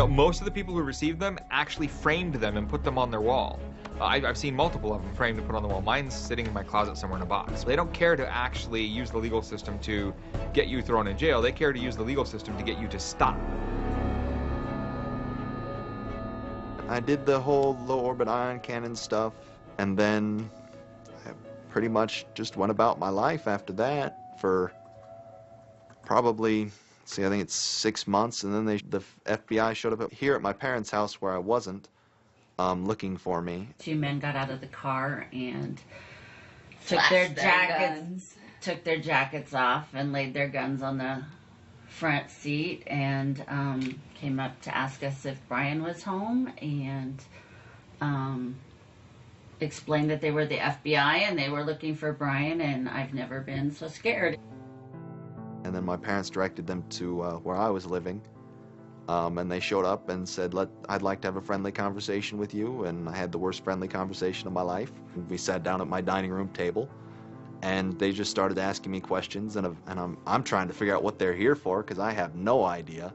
Most of the people who received them actually framed them and put them on their wall. I've seen multiple of them framed and put on the wall. Mine's sitting in my closet somewhere in a box. They don't care to actually use the legal system to get you thrown in jail. They care to use the legal system to get you to stop. I did the whole low orbit ion cannon stuff, and then I pretty much just went about my life after that for probably, I think it's 6 months, and then the FBI showed up here at my parents' house where I wasn't, looking for me. 2 men got out of the car and took their jackets off and laid their guns on the front seat and came up to ask us if Brian was home and explained that they were the FBI and they were looking for Brian, and I've never been so scared. And then my parents directed them to where I was living, and they showed up and said, I'd like to have a friendly conversation with you, and I had the worst friendly conversation of my life. We sat down at my dining room table, and they just started asking me questions, and I'm trying to figure out what they're here for, because I have no idea.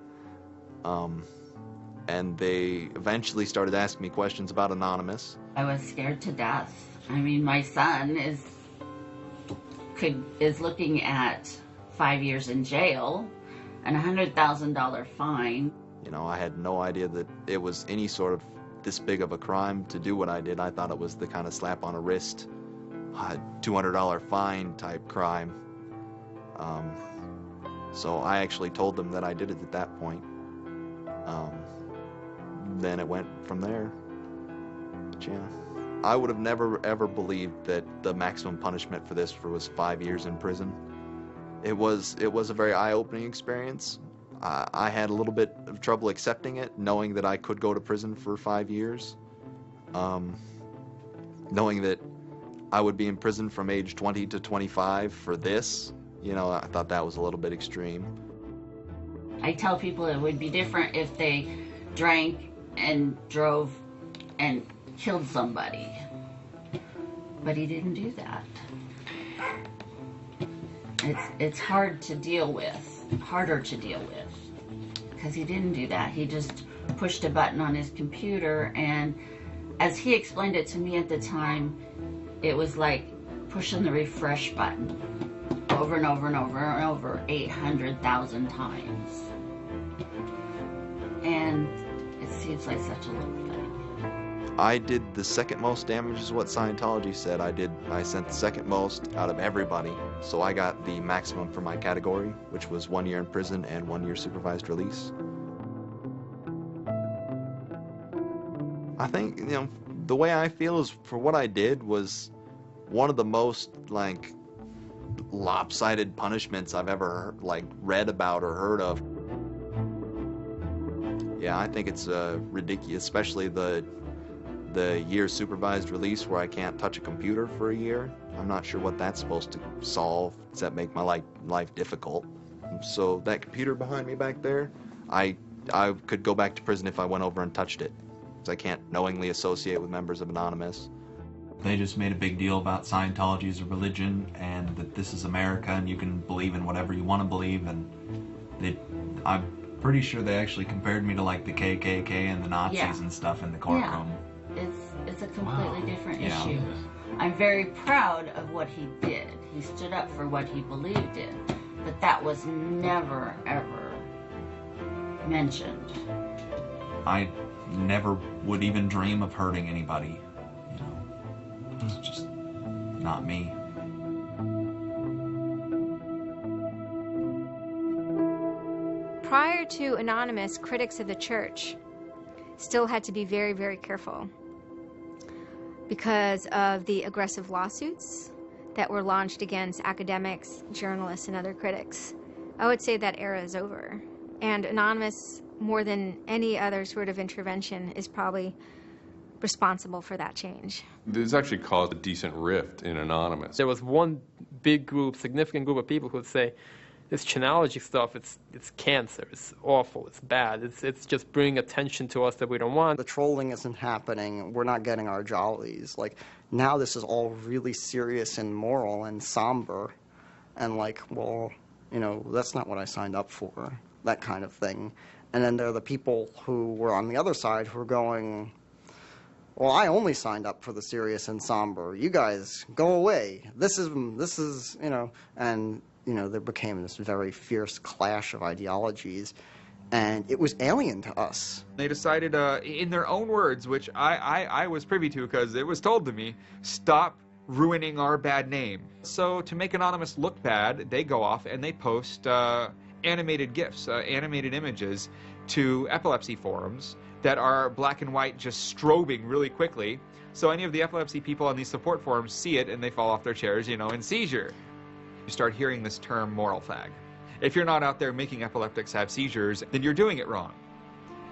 And they eventually started asking me questions about Anonymous. I was scared to death. I mean, my son is looking at 5 years in jail and a $100,000 fine. I had no idea that it was any sort of this big of a crime to do what I did. I thought it was the kind of slap on a wrist, $200 fine type crime. So I actually told them that I did it at that point. Then it went from there. But yeah, I would have never ever believed that the maximum punishment for this was 5 years in prison. It was a very eye-opening experience. I had a little bit of trouble accepting it, knowing that I could go to prison for 5 years. Knowing that I would be in prison from age 20 to 25 for this, you know, I thought that was a little bit extreme. I tell people it would be different if they drank and drove and killed somebody. But he didn't do that. It's hard to deal with, harder to deal with, because he didn't do that. He just pushed a button on his computer, and as he explained it to me at the time, it was like pushing the refresh button over and over and over and over 800,000 times. And it seems like such a little thing. I did the second most damage is what Scientology said. I sent the second most out of everybody. So I got the maximum for my category, which was 1 year in prison and 1 year supervised release. I think, you know, the way I feel is for what I did was one of the most, like, lopsided punishments I've ever, like, read about or heard of. Yeah, I think it's ridiculous, especially the year supervised release where I can't touch a computer for a year. I'm not sure what that's supposed to solve, except make my life difficult. So that computer behind me back there, I could go back to prison if I went over and touched it. I can't knowingly associate with members of Anonymous. They just made a big deal about Scientology as a religion and that this is America and you can believe in whatever you want to believe, and I'm pretty sure they actually compared me to like the KKK and the Nazis and stuff in the courtroom. Yeah, it's a completely different issue. I'm very proud of what he did. He stood up for what he believed in, but that was never, ever mentioned. I never would even dream of hurting anybody, you know. It's just not me. Prior to Anonymous, critics of the church still had to be very, very careful because of the aggressive lawsuits that were launched against academics, journalists, and other critics. I would say that era is over. And Anonymous, more than any other sort of intervention, is probably responsible for that change. This actually caused a decent rift in Anonymous. There was one big group, significant group of people who would say, this Chinology stuff, it's cancer, it's awful, it's bad, it's just bringing attention to us that we don't want. The trolling isn't happening, we're not getting our jollies. Like, now this is all really serious and moral and somber, and like, well, you know, that's not what I signed up for, that kind of thing. And then there are the people who were on the other side who are going, well, I only signed up for the serious and somber. You guys, go away. This is, you know, and, you know, there became this very fierce clash of ideologies, and it was alien to us. They decided, in their own words, which I was privy to because it was told to me, stop ruining our bad name. So to make Anonymous look bad, they go off and they post animated GIFs, animated images to epilepsy forums that are black and white just strobing really quickly. So any of the epilepsy people on these support forums see it and they fall off their chairs, you know, in seizure. You start hearing this term moral fag. If you're not out there making epileptics have seizures, then you're doing it wrong.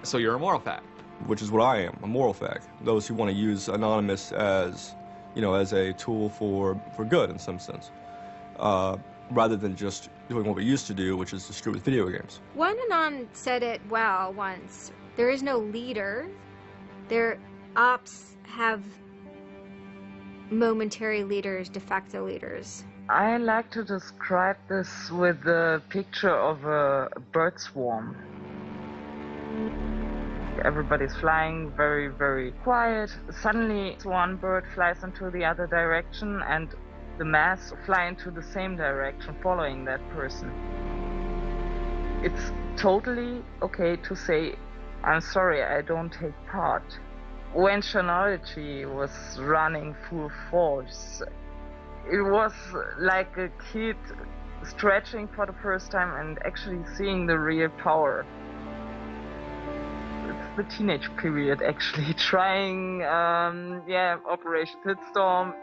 So you're a moral fag. Which is what I am, a moral fag. Those who want to use Anonymous as, you know, as a tool for good in some sense, rather than just doing what we used to do, which is distribute video games. One Anon said it well once. There is no leader. Their ops have momentary leaders, de facto leaders. I like to describe this with the picture of a bird swarm. Everybody's flying very, very quiet. Suddenly one bird flies into the other direction and the mass fly into the same direction following that person. It's totally okay to say, I'm sorry, I don't take part. When Chinology was running full force, it was like a kid stretching for the first time and actually seeing the real power. It's the teenage period, actually, trying, Operation Pitstorm.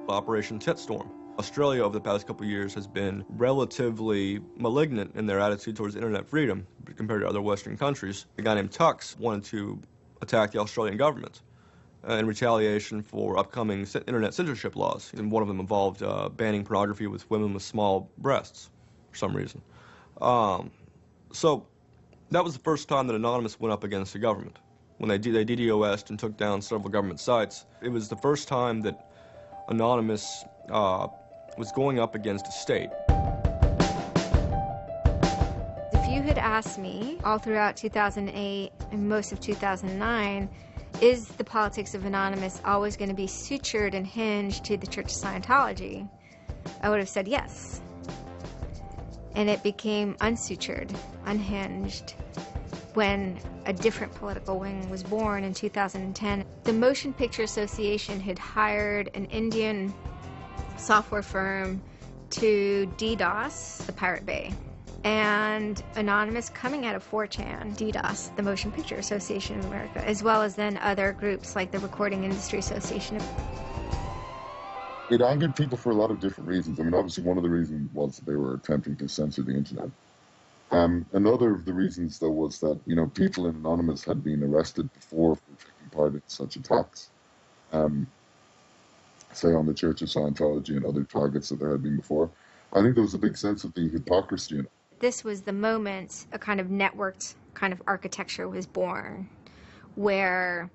Operation Titstorm. Australia over the past couple of years has been relatively malignant in their attitude towards internet freedom compared to other Western countries. A guy named Tux wanted to attack the Australian government. in retaliation for upcoming internet censorship laws. And one of them involved banning pornography with women with small breasts for some reason. So that was the first time that Anonymous went up against the government. When they DDoS'd and took down several government sites, it was the first time that Anonymous was going up against a state. If you had asked me all throughout 2008 and most of 2009, is the politics of Anonymous always going to be sutured and hinged to the Church of Scientology? I would have said yes. And it became unsutured, unhinged, when a different political wing was born in 2010. The Motion Picture Association had hired an Indian software firm to DDoS the Pirate Bay. And Anonymous, coming out of 4chan, DDoS, the Motion Picture Association of America, as well as then other groups like the Recording Industry Association. It angered people for a lot of different reasons. I mean, obviously one of the reasons was that they were attempting to censor the internet. Another of the reasons, though, was that, you know, people in Anonymous had been arrested before for taking part in such attacks, say on the Church of Scientology and other targets that there had been before. I think there was a big sense of the hypocrisy in it. This was the moment a kind of networked kind of architecture was born, where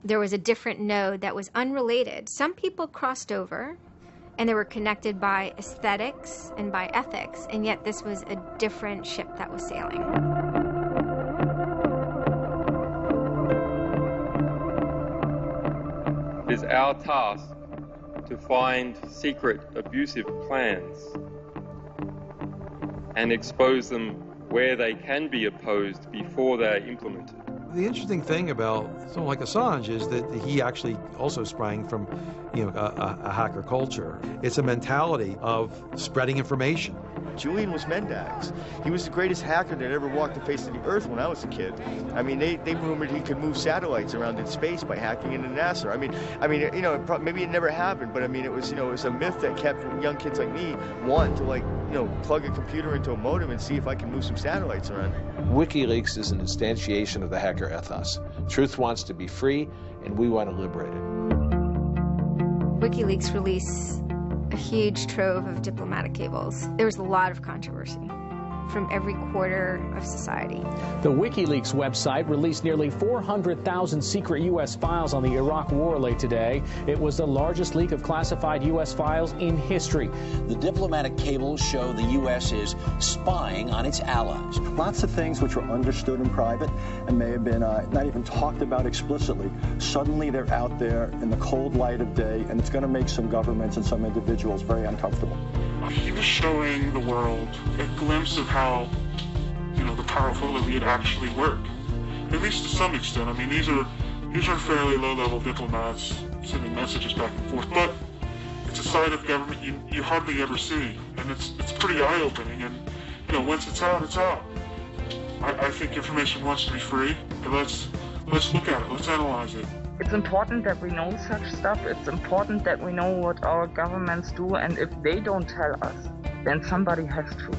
there was a different node that was unrelated. Some people crossed over, and they were connected by aesthetics and by ethics, and yet this was a different ship that was sailing. It is our task to find secret, abusive plans and expose them where they can be opposed before they are implemented. The interesting thing about someone like Assange is that he actually also sprang from, you know, a hacker culture. It's a mentality of spreading information. Julian was Mendax. He was the greatest hacker that ever walked the face of the earth when I was a kid. I mean, they rumored he could move satellites around in space by hacking into NASA. I mean, you know, maybe it never happened, but I mean, it was, you know, it was a myth that kept young kids like me wanting to, like, you know, plug a computer into a modem and see if I can move some satellites around. WikiLeaks is an instantiation of the hacker ethos. Truth wants to be free, and we want to liberate it. WikiLeaks released a huge trove of diplomatic cables. There was a lot of controversy from every quarter of society. The WikiLeaks website released nearly 400,000 secret U.S. files on the Iraq War late today. It was the largest leak of classified U.S. files in history. The diplomatic cables show the U.S. is spying on its allies. Lots of things which were understood in private and may have been not even talked about explicitly. Suddenly they're out there in the cold light of day, and it's going to make some governments and some individuals very uncomfortable. He was showing the world a glimpse of how, you know, the powerful elite actually work, at least to some extent. I mean, these are fairly low-level diplomats sending messages back and forth, but it's a side of government you hardly ever see, and it's pretty eye-opening. And you know, once it's out, it's out. I think information wants to be free, but let's look at it. Let's analyze it. It's important that we know such stuff. It's important that we know what our governments do, and if they don't tell us, then somebody has to.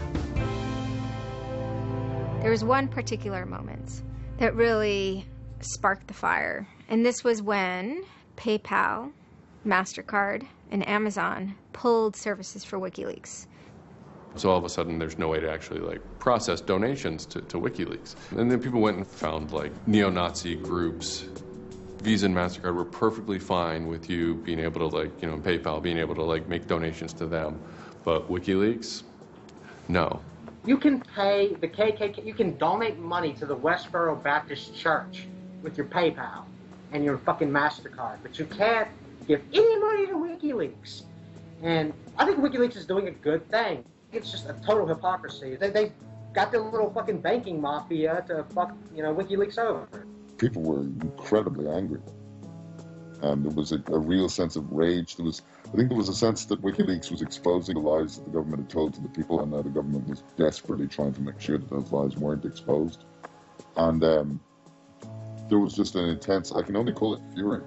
There was one particular moment that really sparked the fire, and this was when PayPal, MasterCard, and Amazon pulled services for WikiLeaks. So all of a sudden there's no way to actually like process donations to WikiLeaks. And then people went and found like neo-Nazi groups. Visa and MasterCard were perfectly fine with you being able to, like, you know, PayPal being able to like make donations to them. But WikiLeaks, no. You can pay the KKK, you can donate money to the Westboro Baptist Church with your PayPal and your fucking MasterCard, but you can't give any money to WikiLeaks. And I think WikiLeaks is doing a good thing. It's just a total hypocrisy. They got their little fucking banking mafia to fuck, you know, WikiLeaks over. People were incredibly angry. There was a real sense of rage. I think there was a sense that WikiLeaks was exposing the lies that the government had told to the people, and that the government was desperately trying to make sure that those lies weren't exposed. And there was just an intense, I can only call it fury.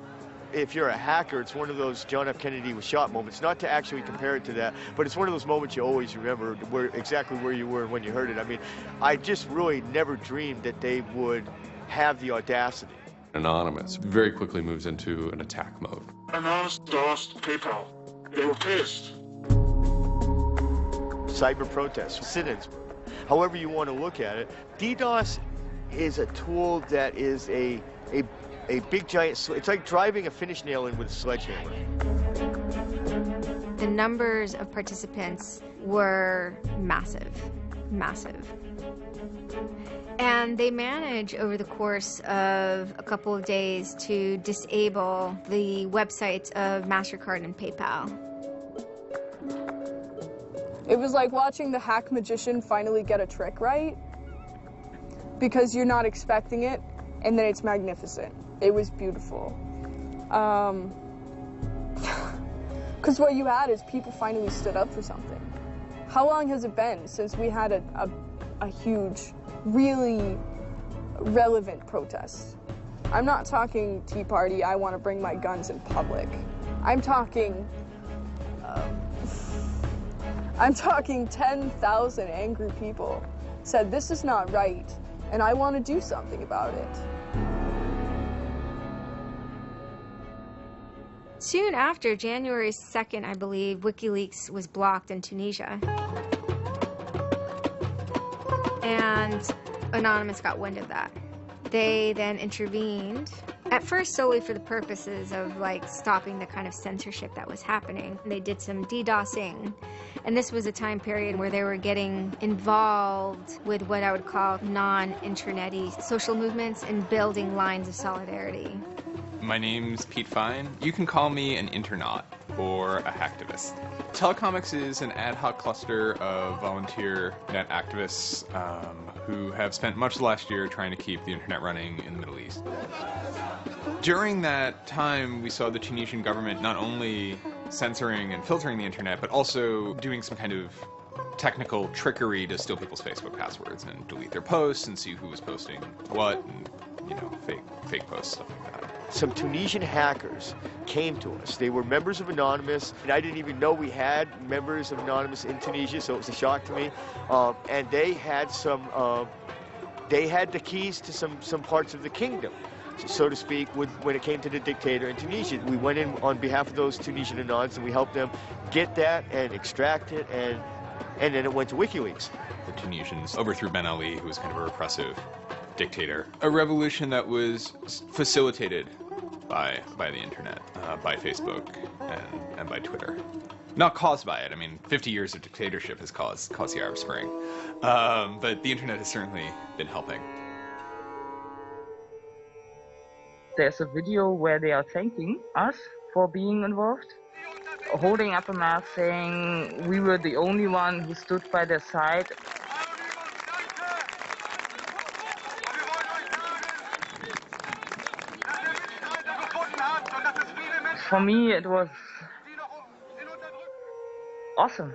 If you're a hacker, it's one of those John F. Kennedy was shot moments, not to actually compare it to that, but it's one of those moments you always remember exactly where you were when you heard it. I mean, I just really never dreamed that they would have the audacity. Anonymous very quickly moves into an attack mode. Anonymous DOSed PayPal. They were pissed. Cyber protests, sit-ins, however you want to look at it. DDoS is a tool that is a big giant, it's like driving a finish nail in with a sledgehammer. The numbers of participants were massive, massive. And they managed over the course of a couple of days to disable the websites of MasterCard and PayPal. It was like watching the hack magician finally get a trick right, because you're not expecting it, and then it's magnificent. It was beautiful. Because what you had is people finally stood up for something. How long has it been since we had a huge, really relevant protest? I'm not talking Tea Party, I want to bring my guns in public. I'm talking 10,000 angry people said this is not right, and I want to do something about it. Soon after, January 2nd, I believe, WikiLeaks was blocked in Tunisia. And Anonymous got wind of that. They then intervened, at first solely for the purposes of like stopping the kind of censorship that was happening. They did some DDoSing, and this was a time period where they were getting involved with what I would call non-internet-y social movements and building lines of solidarity. My name's Pete Fine. You can call me an internaut or a hacktivist. Telecomics is an ad hoc cluster of volunteer net activists who have spent much of the last year trying to keep the internet running in the Middle East. During that time, we saw the Tunisian government not only censoring and filtering the internet, but also doing some kind of technical trickery to steal people's Facebook passwords and delete their posts and see who was posting what, and, you know, fake posts, stuff like that. Some Tunisian hackers came to us. They were members of Anonymous, and I didn't even know we had members of Anonymous in Tunisia, so it was a shock to me. And they had they had the keys to some parts of the kingdom, so to speak, when it came to the dictator in Tunisia. We went in on behalf of those Tunisian Anons, and we helped them get that and extract it, and then it went to WikiLeaks. The Tunisians overthrew Ben Ali, who was kind of a repressive dictator. A revolution that was facilitated by the internet, by Facebook and by Twitter. Not caused by it. I mean, 50 years of dictatorship has caused the Arab Spring. But the internet has certainly been helping. There's a video where they are thanking us for being involved, holding up a mask saying we were the only one who stood by their side. For me, it was awesome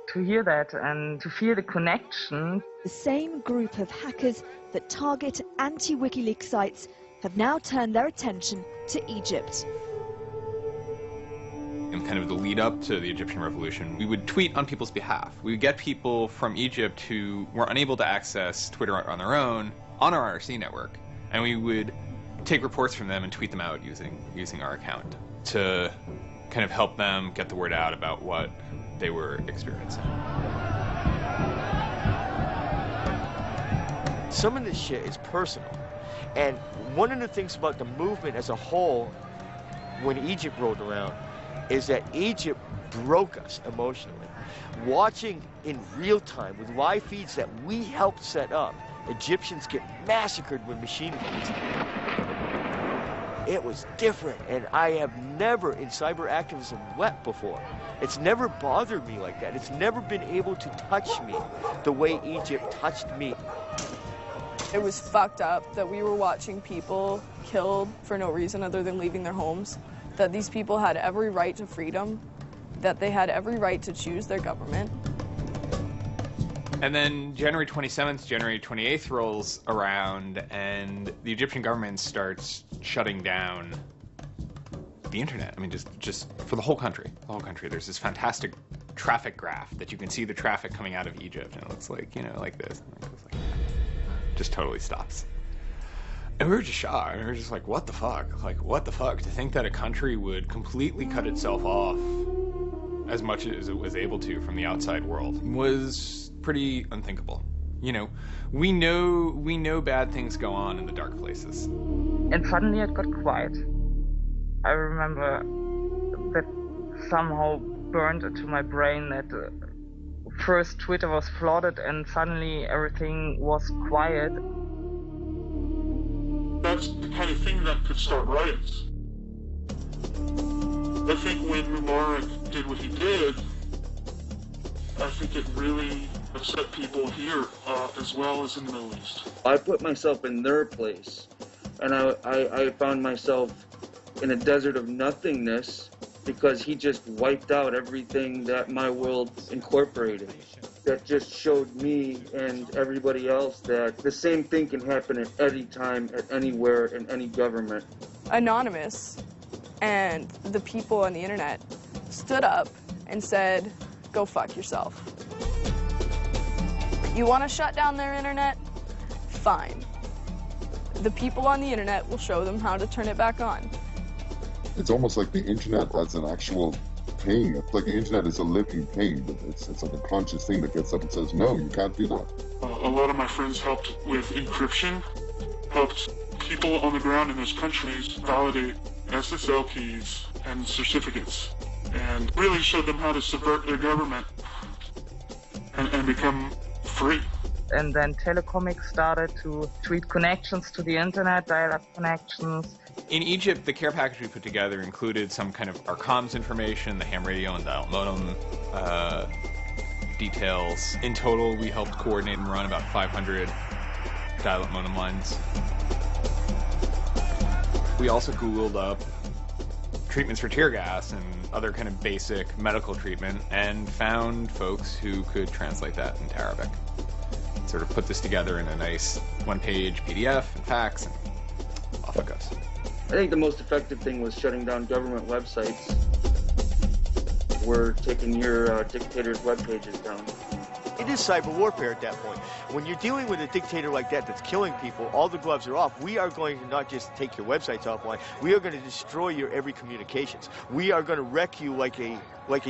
to hear that and to feel the connection. The same group of hackers that target anti-WikiLeaks sites have now turned their attention to Egypt. In kind of the lead up to the Egyptian revolution, we would tweet on people's behalf. We would get people from Egypt who were unable to access Twitter on their own on our IRC network, and we would take reports from them and tweet them out using our account to kind of help them get the word out about what they were experiencing. Some of this shit is personal. And one of the things about the movement as a whole, when Egypt rolled around, is that Egypt broke us emotionally. Watching in real time with live feeds that we helped set up, Egyptians get massacred with machine guns. It was different, and I have never in cyber activism wept before. It's never bothered me like that. It's never been able to touch me the way Egypt touched me. It was fucked up that we were watching people killed for no reason other than leaving their homes, that these people had every right to freedom, that they had every right to choose their government. And then January 27th, January 28th rolls around, and the Egyptian government starts shutting down the internet. I mean, just for the whole country. The whole country. There's this fantastic traffic graph that you can see the traffic coming out of Egypt, and it looks like, you know, like this. And it goes like that. Just totally stops. And we were just shocked. We were just like, what the fuck? Like, what the fuck? To think that a country would completely cut itself off as much as it was able to from the outside world was pretty unthinkable. You know, we know bad things go on in the dark places. And suddenly it got quiet. I remember that somehow burned into my brain that first Twitter was flooded and suddenly everything was quiet. That's the kind of thing that could start riots. I think when Mubarak did what he did, I think it really upset people here as well as in the Middle East. I put myself in their place, and I found myself in a desert of nothingness because he just wiped out everything that my world incorporated. That just showed me and everybody else that the same thing can happen at any time, at anywhere, in any government. Anonymous and the people on the internet stood up and said, go fuck yourself. You want to shut down their internet? Fine. The people on the internet will show them how to turn it back on. It's almost like the internet as an actual thing. It's like the internet is a living thing. It's like a conscious thing that gets up and says, no, you can't do that. A lot of my friends helped with encryption, helped people on the ground in those countries validate SSL keys and certificates, and really showed them how to subvert their government and become free. And then Telecomics started to tweet connections to the internet, dial-up connections. In Egypt, the care package we put together included some kind of our comms information, the ham radio and dial modem details. In total, we helped coordinate and run about 500 dial-up modem lines. We also Googled up treatments for tear gas and other kind of basic medical treatment and found folks who could translate that into Arabic. Sort of put this together in a nice one-page PDF and fax, and off it goes. I think the most effective thing was shutting down government websites. We're taking your dictator's web pages down. It is cyber warfare at that point. When you're dealing with a dictator like that that's killing people, all the gloves are off. We are going to not just take your websites offline, we are going to destroy your every communications. We are going to wreck you like a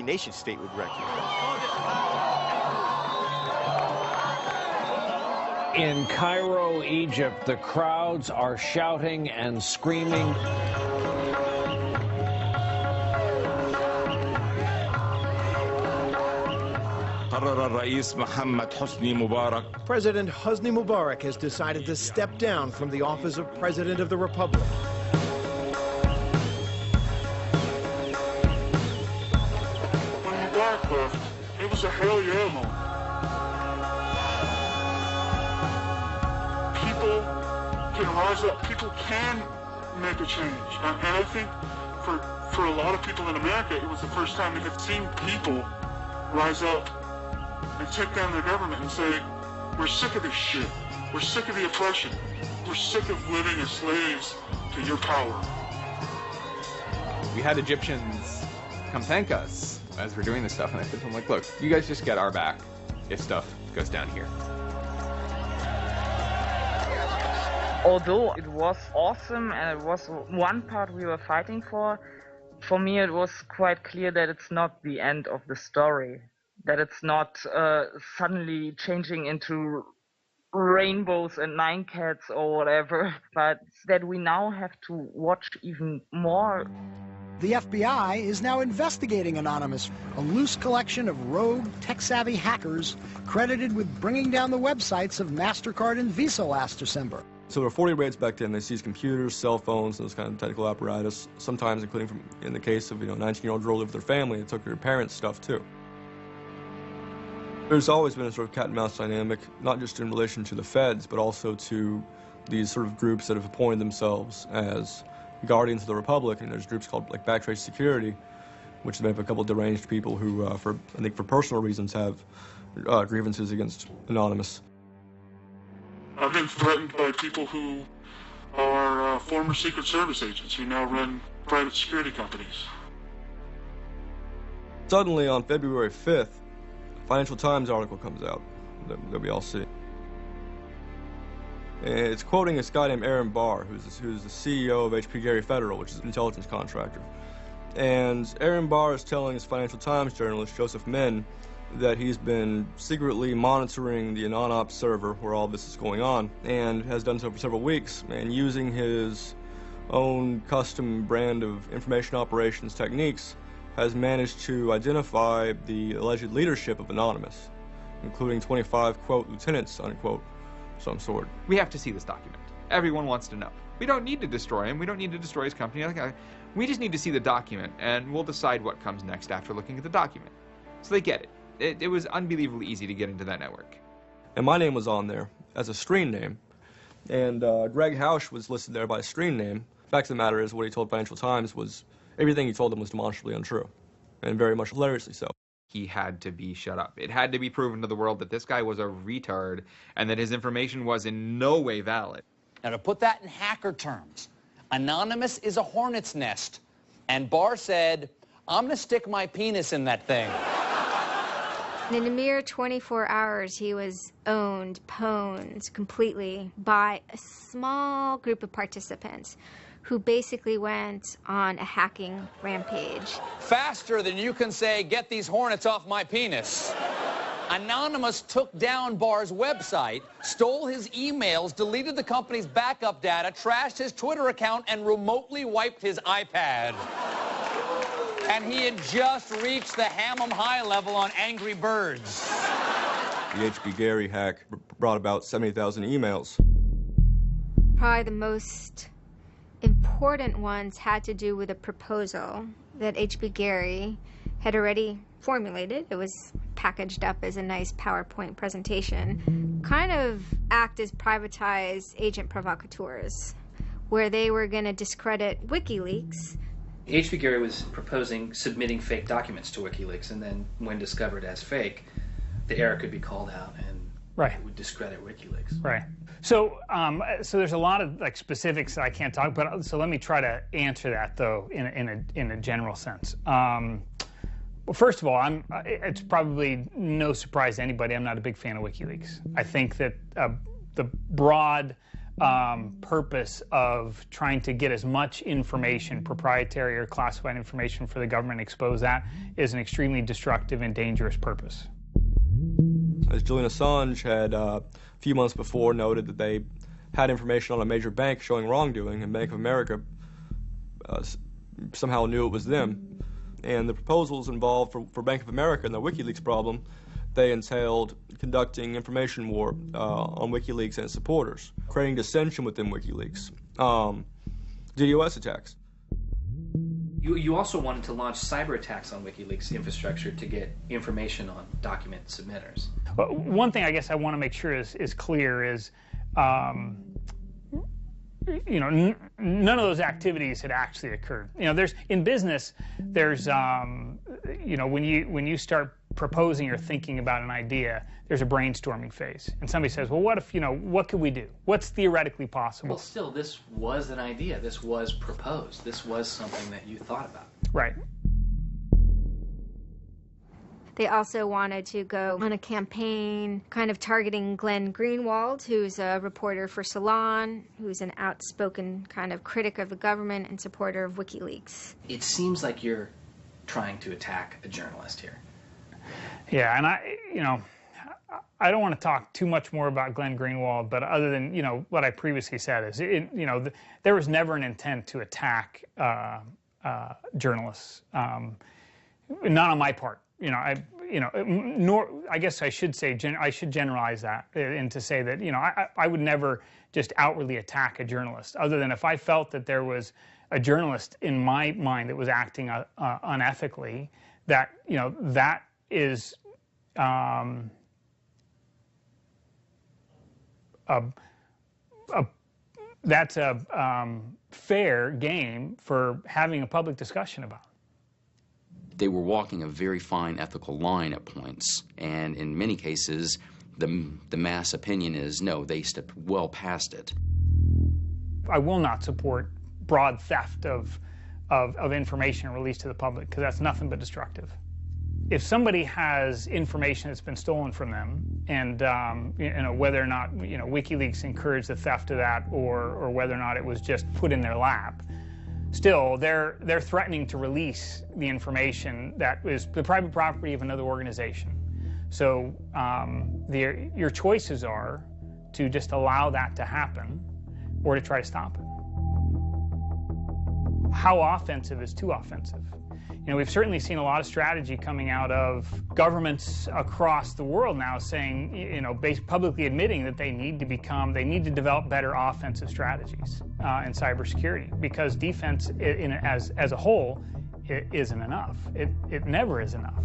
nation state would wreck you. In Cairo, Egypt, the crowds are shouting and screaming. President Hosni Mubarak has decided to step down from the office of President of the Republic. When Mubarak left, it was a hell yeah moment. People can rise up, people can make a change. And I think for a lot of people in America, it was the first time they had seen people rise up and take down their government and say, we're sick of this shit. We're sick of the oppression. We're sick of living as slaves to your power. We had Egyptians come thank us as we're doing this stuff, and I said to them, like, look, you guys just get our back if stuff goes down here. Although it was awesome and it was one part we were fighting for me it was quite clear that it's not the end of the story. That it's not suddenly changing into rainbows and nine cats or whatever, but that we now have to watch even more. The FBI is now investigating Anonymous, a loose collection of rogue, tech-savvy hackers credited with bringing down the websites of MasterCard and Visa last December. So there were 40 raids back then. They seized computers, cell phones, those kind of technical apparatus, sometimes including in the case of, 19-year-old girl lived with their family, it took their parents' stuff too. There's always been a sort of cat and mouse dynamic, not just in relation to the feds, but also to these sort of groups that have appointed themselves as guardians of the Republic. And there's groups called like Backtrace Security, which is made up of a couple of deranged people who, I think for personal reasons, have grievances against Anonymous. I've been threatened by people who are former Secret Service agents who now run private security companies. Suddenly, on February 5th, a Financial Times article comes out that we all see. And it's quoting this guy named Aaron Barr, who's the CEO of HP Gary Federal, which is an intelligence contractor. And Aaron Barr is telling his Financial Times journalist, Joseph Min, that he's been secretly monitoring the AnonOps server where all this is going on, and has done so for several weeks, and using his own custom brand of information operations techniques, has managed to identify the alleged leadership of Anonymous, including 25, quote, lieutenants, unquote, some sort. We have to see this document. Everyone wants to know. We don't need to destroy him. We don't need to destroy his company. We just need to see the document, and we'll decide what comes next after looking at the document. So they get it. It was unbelievably easy to get into that network. And my name was on there as a screen name, and Greg Hausch was listed there by a screen name. Fact of the matter is, what he told Financial Times was everything he told them was demonstrably untrue, and very much hilariously so. He had to be shut up. It had to be proven to the world that this guy was a retard and that his information was in no way valid. Now, to put that in hacker terms, Anonymous is a hornet's nest, and Barr said, I'm going to stick my penis in that thing. In a mere 24 hours, he was owned, pwned completely by a small group of participants who basically went on a hacking rampage. Faster than you can say, get these hornets off my penis. Anonymous took down Barr's website, stole his emails, deleted the company's backup data, trashed his Twitter account, and remotely wiped his iPad. And he had just reached the Hammam high level on Angry Birds. The HB Gary hack brought about 70,000 emails. Probably the most important ones had to do with a proposal that HB Gary had already formulated. It was packaged up as a nice PowerPoint presentation, kind of act as privatized agent provocateurs, where they were going to discredit WikiLeaks. HB Gary was proposing submitting fake documents to WikiLeaks, and then when discovered as fake, the error could be called out and it would discredit WikiLeaks. Right. So, so there's a lot of specifics that I can't talk about. So let me try to answer that though in a general sense. Well, first of all, it's probably no surprise to anybody, I'm not a big fan of WikiLeaks. I think that the broad purpose of trying to get as much information, proprietary or classified information for the government, expose that, is an extremely destructive and dangerous purpose. As Julian Assange had a few months before noted that they had information on a major bank showing wrongdoing, and Bank of America somehow knew it was them. And the proposals involved for Bank of America and the WikiLeaks problem, they entailed conducting information war on WikiLeaks and its supporters, creating dissension within WikiLeaks, DDoS attacks. You also wanted to launch cyber attacks on WikiLeaks infrastructure to get information on document submitters. Well, one thing I guess I want to make sure is clear is, you know, none of those activities had actually occurred. You know, in business, there's, you know, when you start proposing or thinking about an idea, there's a brainstorming phase. And somebody says, well, what if, you know, what could we do? What's theoretically possible? Well, still, this was an idea. This was proposed. This was something that you thought about. Right. They also wanted to go on a campaign kind of targeting Glenn Greenwald, who's a reporter for Salon, who's an outspoken kind of critic of the government and supporter of WikiLeaks. It seems like you're trying to attack a journalist here. Yeah, and I don't want to talk too much more about Glenn Greenwald, but other than, you know, what I previously said is, you know, there was never an intent to attack journalists, not on my part. You know, nor I guess I should say I should generalize that and to say that, you know, I would never just outwardly attack a journalist, other than if I felt that there was a journalist in my mind that was acting unethically, that, you know, that is that's a fair game for having a public discussion about. They were walking a very fine ethical line at points, and in many cases, the mass opinion is, no, they stepped well past it. I will not support broad theft of information released to the public, because that's nothing but destructive. if somebody has information that's been stolen from them, and whether or not WikiLeaks encouraged the theft of that, or whether or not it was just put in their lap, still they're threatening to release the information that is the private property of another organization. So your choices are to just allow that to happen, or to try to stop it. How offensive is too offensive? We've certainly seen a lot of strategy coming out of governments across the world now saying, publicly admitting that they need to develop better offensive strategies in cybersecurity, because defense as a whole, it isn't enough. It never is enough.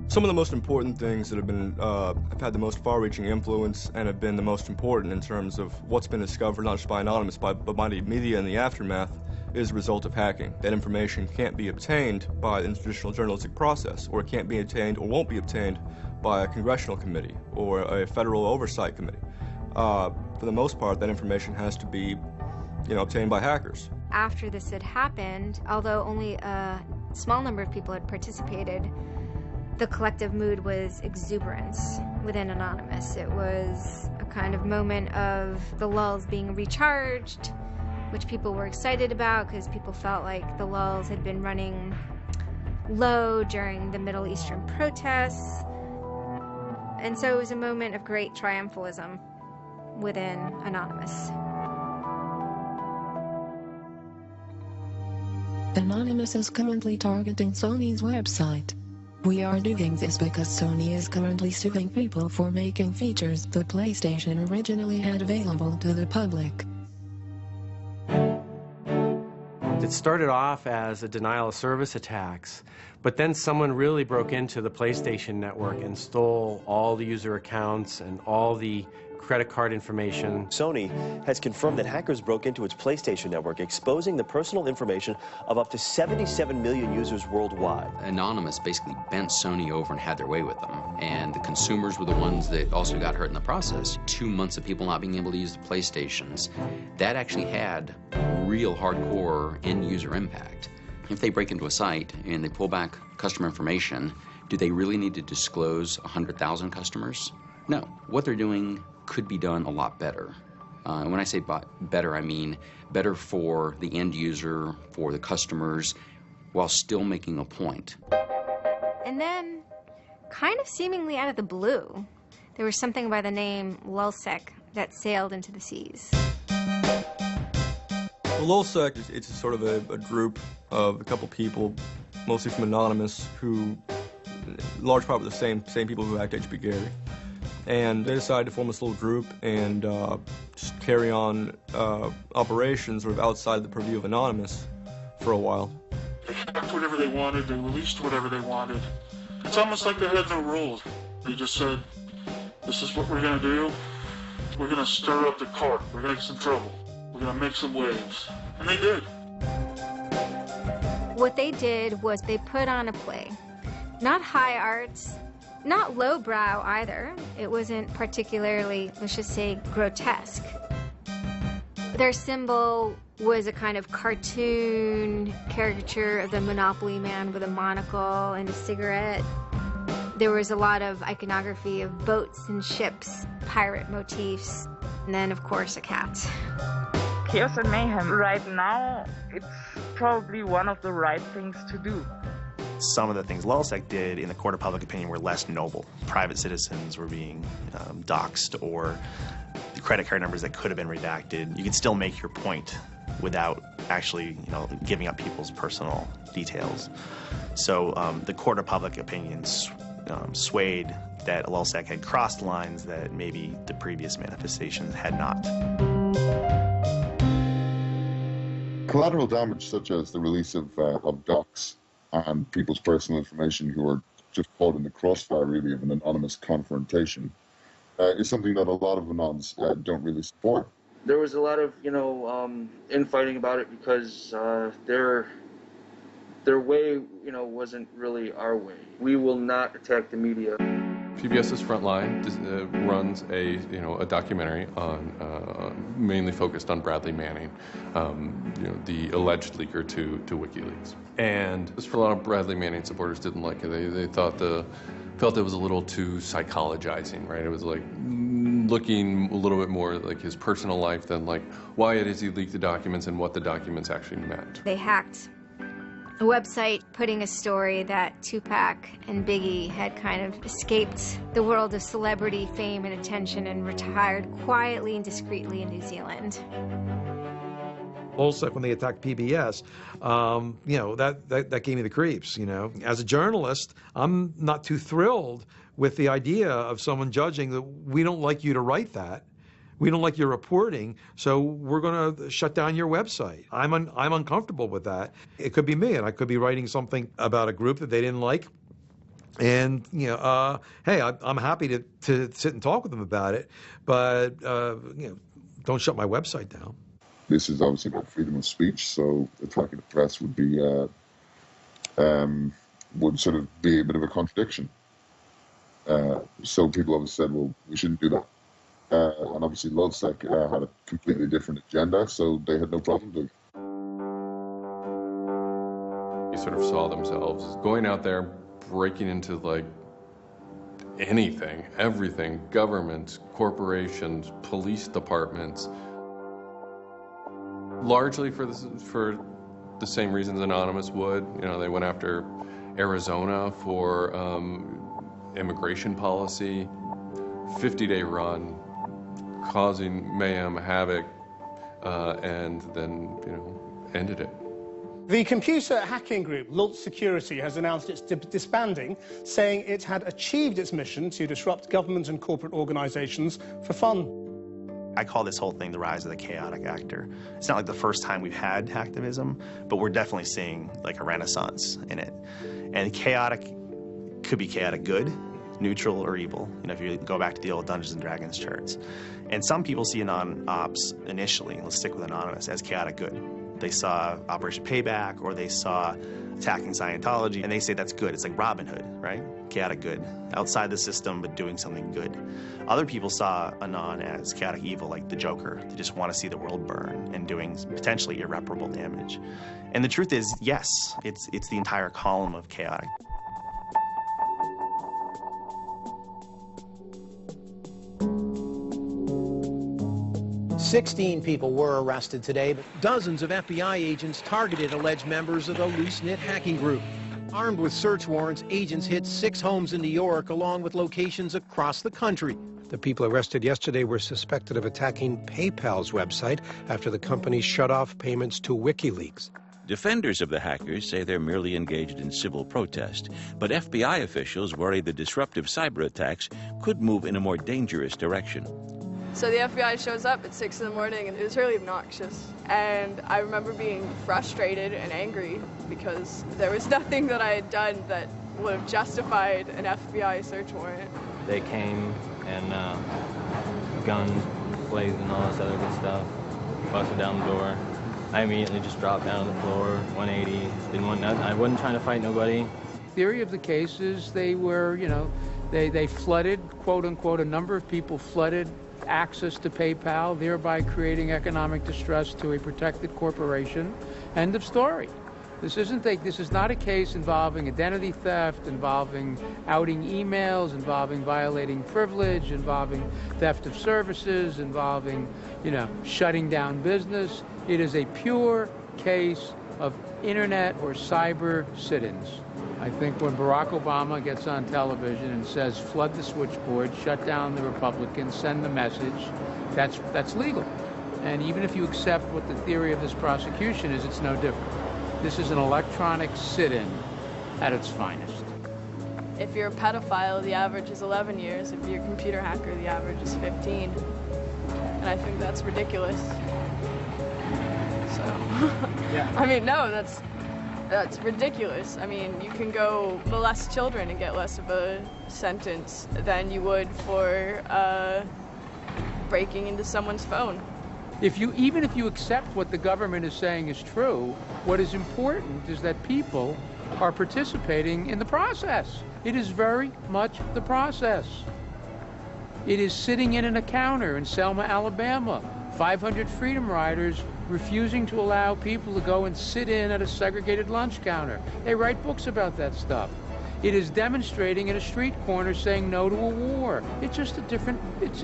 Some of the most important things that have had the most far-reaching influence and have been the most important in terms of what's been discovered, not just by Anonymous, but by the media in the aftermath, is the result of hacking. That information can't be obtained by the traditional journalistic process, or it can't be obtained or won't be obtained by a congressional committee or a federal oversight committee. For the most part, that information has to be, obtained by hackers. After this had happened, although only a small number of people had participated, the collective mood was exuberance within Anonymous. It was a kind of moment of the lulls being recharged, which people were excited about because people felt like the lulls had been running low during the Middle Eastern protests. And so it was a moment of great triumphalism within Anonymous. Anonymous is currently targeting Sony's website. We are doing this because Sony is currently suing people for making features the PlayStation originally had available to the public. It started off as a denial of service attacks, but then someone really broke into the PlayStation network and stole all the user accounts and all the credit card information. Sony has confirmed that hackers broke into its PlayStation network, exposing the personal information of up to 77 million users worldwide. Anonymous basically bent Sony over and had their way with them, and the consumers were the ones that also got hurt in the process. 2 months of people not being able to use the PlayStations, that actually had real hardcore end-user impact. If they break into a site and they pull back customer information, do they really need to disclose 100,000 customers? No. What they're doing could be done a lot better. And when I say better, I mean better for the end user, for the customers, while still making a point. And then, kind of seemingly out of the blue, there was something by the name LulzSec that sailed into the seas. Well, LulzSec, it's sort of a group of a couple people, mostly from Anonymous, who, in large part, were the same people who hacked HP Gary. And they decided to form this little group and just carry on operations sort of outside the purview of Anonymous for a while. They hacked whatever they wanted, they released whatever they wanted. It's almost like they had no rules. They just said, this is what we're going to do. We're going to stir up the cart. We're going to get some trouble. We're going to make some waves. And they did. What they did was they put on a play. Not high arts, not lowbrow either. It wasn't particularly, let's just say, grotesque. Their symbol was a kind of cartoon caricature of the Monopoly man with a monocle and a cigarette. There was a lot of iconography of boats and ships, pirate motifs, and then, of course, a cat. Chaos and mayhem. Right now, it's probably one of the right things to do. Some of the things LulzSec did in the court of public opinion were less noble. Private citizens were being doxxed, or the credit card numbers that could have been redacted. You can still make your point without actually, giving up people's personal details. So the court of public opinion swayed that LulzSec had crossed lines that maybe the previous manifestations had not. Collateral damage such as the release of docs and people's personal information who are just caught in the crossfire, really, of an anonymous confrontation, is something that a lot of anons don't really support. There was a lot of, infighting about it because their way, wasn't really our way. We will not attack the media. PBS's Frontline runs a documentary on mainly focused on Bradley Manning, the alleged leaker to WikiLeaks. And for a lot of Bradley Manning supporters didn't like it. They felt it was a little too psychologizing, right? It was like looking a little bit more like his personal life than like why it is he leaked the documents and what the documents actually meant. They hacked a website putting a story that Tupac and Biggie had kind of escaped the world of celebrity fame and attention and retired quietly and discreetly in New Zealand. Also, when they attacked PBS, that gave me the creeps, As a journalist, I'm not too thrilled with the idea of someone judging that we don't like you to write that. We don't like your reporting, so we're going to shut down your website. I'm uncomfortable with that. It could be me, and I could be writing something about a group that they didn't like. And, hey, I'm happy to sit and talk with them about it, but, don't shut my website down. This is obviously about freedom of speech, so attacking the press would be would sort of be a bit of a contradiction. So people always said, well, we shouldn't do that. And obviously LulzSec had a completely different agenda, so they had no problem doing it. They sort of saw themselves as going out there, breaking into like anything, everything, governments, corporations, police departments, largely for the same reasons Anonymous would. They went after Arizona for immigration policy, 50-day run, causing mayhem, havoc, and then, ended it. The computer hacking group Lulz Security has announced it's disbanding, saying it had achieved its mission to disrupt government and corporate organizations for fun. I call this whole thing the rise of the chaotic actor. It's not like the first time we've had hacktivism, but we're definitely seeing like a renaissance in it. And chaotic could be chaotic good, neutral, or evil. If you go back to the old Dungeons and Dragons charts. And some people see Anon-Ops initially, let's stick with Anonymous, as chaotic good. They saw Operation Payback, or they saw attacking Scientology, and they say that's good. It's like Robin Hood, right? Chaotic good. Outside the system, but doing something good. Other people saw Anon as chaotic evil, like the Joker. They just want to see the world burn and doing potentially irreparable damage. And the truth is, yes, it's the entire column of chaotic. "16 people were arrested today, but dozens of FBI agents targeted alleged members of the loose-knit hacking group. Armed with search warrants, agents hit 6 homes in New York, along with locations across the country. The people arrested yesterday were suspected of attacking PayPal's website after the company shut off payments to WikiLeaks. Defenders of the hackers say they're merely engaged in civil protest, but FBI officials worry the disruptive cyber attacks could move in a more dangerous direction. So the FBI shows up at 6 in the morning, and it was really obnoxious. And I remember being frustrated and angry because there was nothing that I had done that would have justified an FBI search warrant. They came and guns blazing and all this other good stuff, busted down the door. I immediately just dropped down on the floor, 180, didn't want nothing. I wasn't trying to fight nobody. Theory of the case is they were, they flooded, quote unquote, a number of people flooded access to PayPal, thereby creating economic distress to a protected corporation. End of story. This is not a case involving identity theft, involving outing emails, involving violating privilege, involving theft of services, involving, shutting down business. It is a pure case of internet or cyber sit-ins. I think when Barack Obama gets on television and says, flood the switchboard, shut down the Republicans, send the message, that's legal. And even if you accept what the theory of this prosecution is, it's no different. This is an electronic sit-in at its finest. If you're a pedophile, the average is 11 years. If you're a computer hacker, the average is 15. And I think that's ridiculous. So, yeah. I mean, no, that's ridiculous. I mean, you can go molest children and get less of a sentence than you would for breaking into someone's phone. Even if you accept what the government is saying is true, what is important is that people are participating in the process. It is very much the process. It is sitting in a counter in Selma, Alabama. 500 Freedom Riders refusing to allow people to go and sit in at a segregated lunch counter. They write books about that stuff. It is demonstrating in a street corner saying no to a war. It's just a different, it's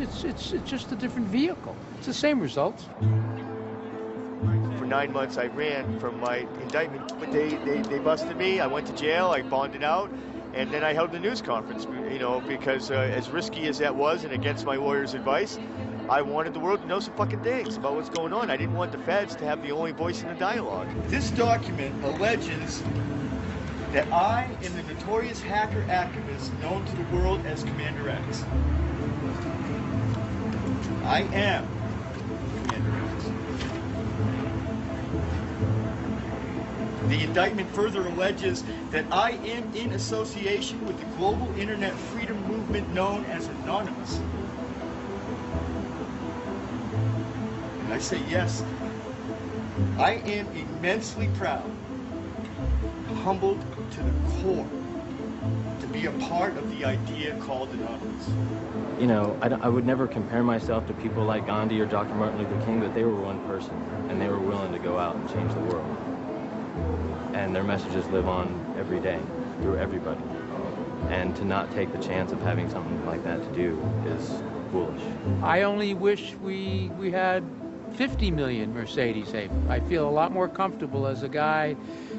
just a different vehicle. It's the same results. For 9 months I ran from my indictment, but they busted me. I went to jail, I bonded out, and then I held a news conference, you know, because as risky as that was and against my lawyer's advice, I wanted the world to know some fucking things about what's going on. I didn't want the feds to have the only voice in the dialogue. This document alleges that I am the notorious hacker activist known to the world as Commander X. I am Commander X. The indictment further alleges that I am in association with the global internet freedom movement known as Anonymous. I say yes. I am immensely proud, humbled to the core, to be a part of the idea called Anonymous. You know, I would never compare myself to people like Gandhi or Dr. Martin Luther King, but they were one person, and they were willing to go out and change the world. And their messages live on every day, through everybody. And to not take the chance of having something like that to do is foolish. I only wish we had 50 million Mercedes. I feel a lot more comfortable as a guy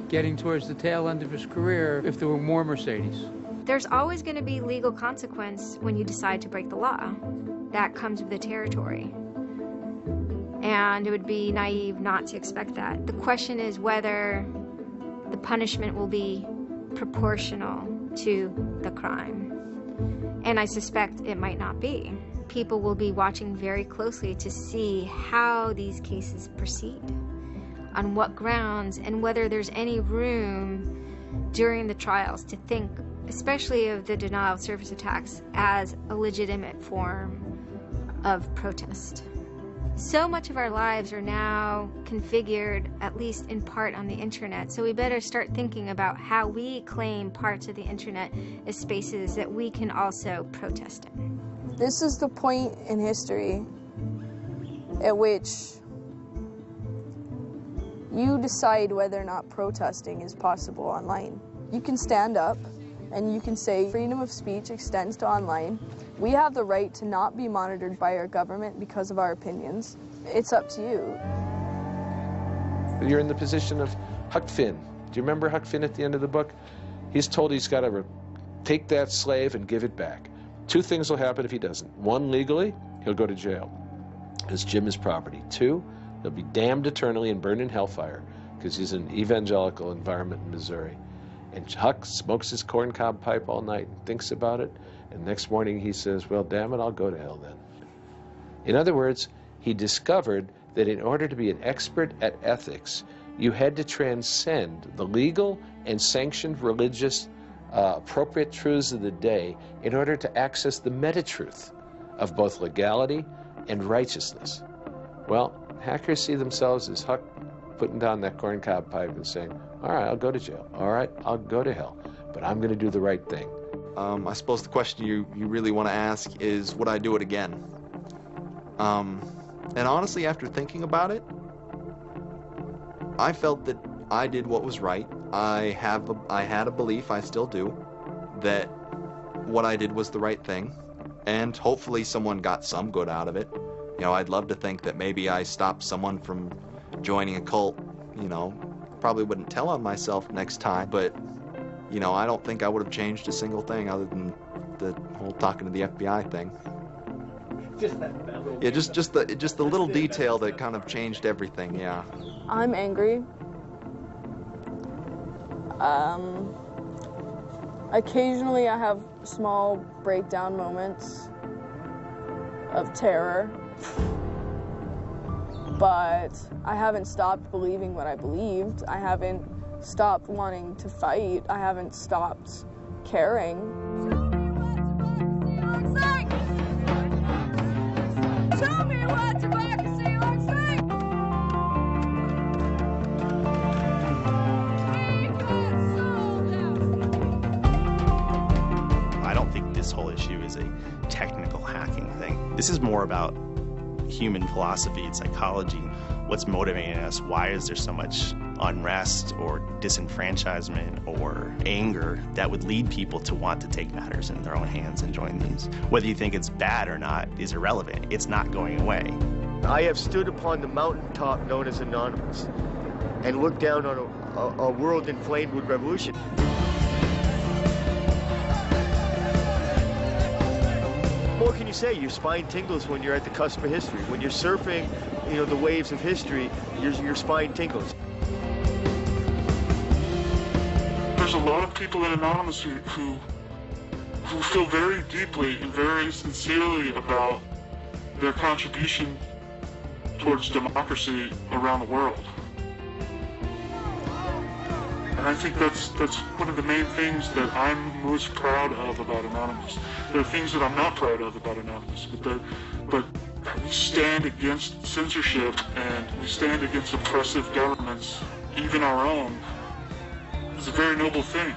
getting towards the tail end of his career if there were more Mercedes. There's always going to be legal consequence when you decide to break the law. That comes with the territory. And it would be naive not to expect that. The question is whether the punishment will be proportional to the crime. And I suspect it might not be. People will be watching very closely to see how these cases proceed, on what grounds, and whether there's any room during the trials to think, especially of the denial of service attacks, as a legitimate form of protest. So much of our lives are now configured, at least in part, on the internet, so we better start thinking about how we claim parts of the internet as spaces that we can also protest in. This is the point in history at which you decide whether or not protesting is possible online. You can stand up and you can say freedom of speech extends to online. We have the right to not be monitored by our government because of our opinions. It's up to you. You're in the position of Huck Finn. Do you remember Huck Finn at the end of the book? He's told he's got to take that slave and give it back. Two things will happen if he doesn't. One, legally, he'll go to jail because Jim is property. Two, he'll be damned eternally and burned in hellfire because he's in an evangelical environment in Missouri. And Huck smokes his corncob pipe all night and thinks about it, and next morning he says, well, damn it, I'll go to hell then. In other words, he discovered that in order to be an expert at ethics, you had to transcend the legal and sanctioned religious appropriate truths of the day in order to access the meta-truth of both legality and righteousness. Well, hackers see themselves as Huck putting down that corncob pipe and saying, all right, I'll go to jail. All right, I'll go to hell, but I'm going to do the right thing. I suppose the question you really want to ask is, would I do it again? And honestly, after thinking about it, I felt that I did what was right. I had a belief, I still do, that what I did was the right thing, and hopefully someone got some good out of it. You know, I'd love to think that maybe I stopped someone from joining a cult. You know, probably wouldn't tell on myself next time, but you know, I don't think I would have changed a single thing other than the whole talking to the FBI thing. Yeah, just the little detail that kind of changed everything. Yeah. I'm angry. Occasionally I have small breakdown moments of terror, but I haven't stopped believing what I believed. I haven't stopped wanting to fight. I haven't stopped caring. Tell me what democracy looks like! Keep it so This is more about human philosophy and psychology. What's motivating us? Why is there so much unrest or disenfranchisement or anger that would lead people to want to take matters in their own hands and join these? Whether you think it's bad or not is irrelevant. It's not going away. I have stood upon the mountaintop known as Anonymous and looked down on a world inflamed with revolution. What can you say? Your spine tingles when you're at the cusp of history. When you're surfing, the waves of history, your spine tingles. There's a lot of people in Anonymous who feel very deeply and very sincerely about their contribution towards democracy around the world. And I think that's one of the main things that I'm most proud of about Anonymous. There are things that I'm not proud of about Anonymous, but we stand against censorship and we stand against oppressive governments, even our own. It's a very noble thing.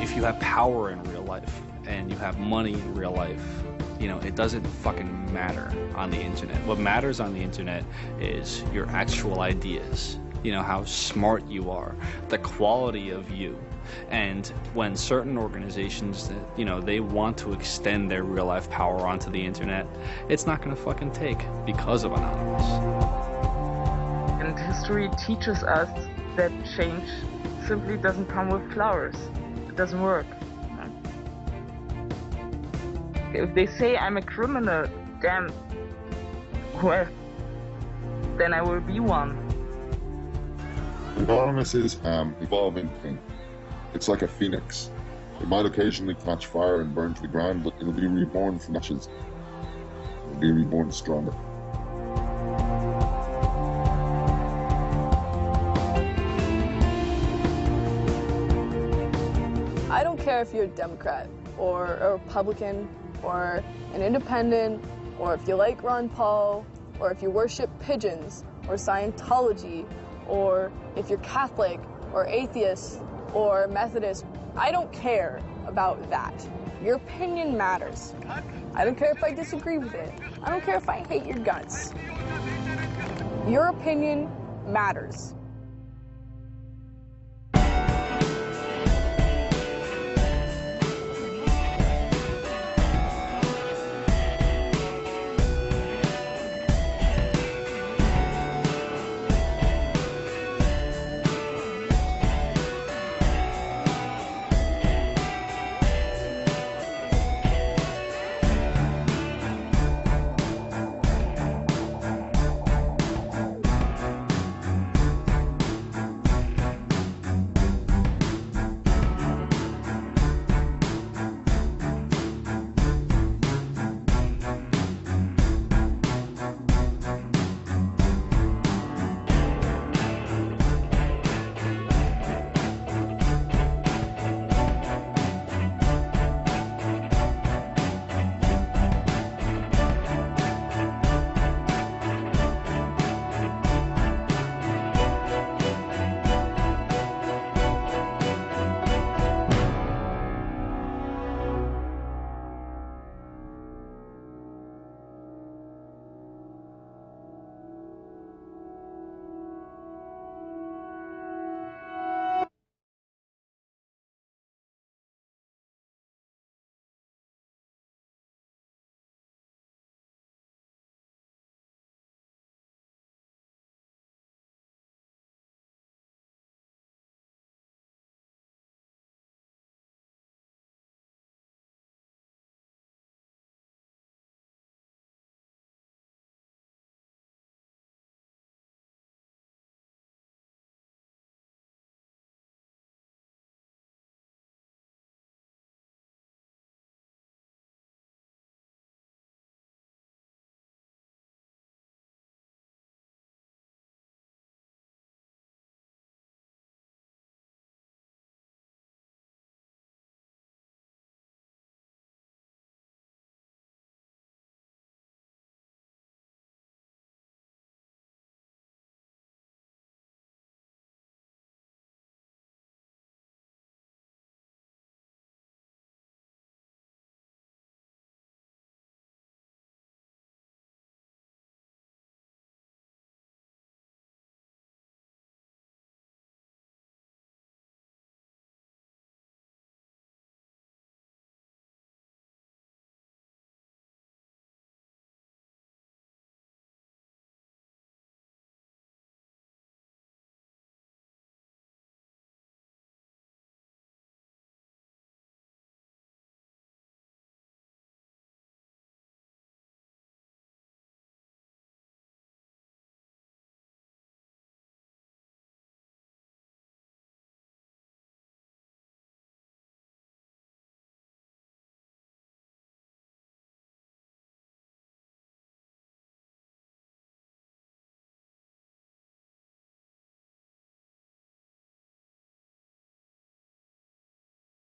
If you have power in real life and you have money in real life, it doesn't fucking matter on the internet. What matters on the internet is your actual ideas. How smart you are, the quality of you. And when certain organizations, they want to extend their real life power onto the internet, it's not going to fucking take because of Anonymous. And history teaches us that change simply doesn't come with flowers. It doesn't work. If they say I'm a criminal, damn, well, then I will be one. Anonymous is an evolving thing. It's like a phoenix. It might occasionally catch fire and burn to the ground, but it'll be reborn from ashes. It'll be reborn stronger. I don't care if you're a Democrat or a Republican or an independent, or if you like Ron Paul, or if you worship pigeons or Scientology, or if you're Catholic or atheist or Methodist. I don't care about that. Your opinion matters. I don't care if I disagree with it. I don't care if I hate your guts. Your opinion matters.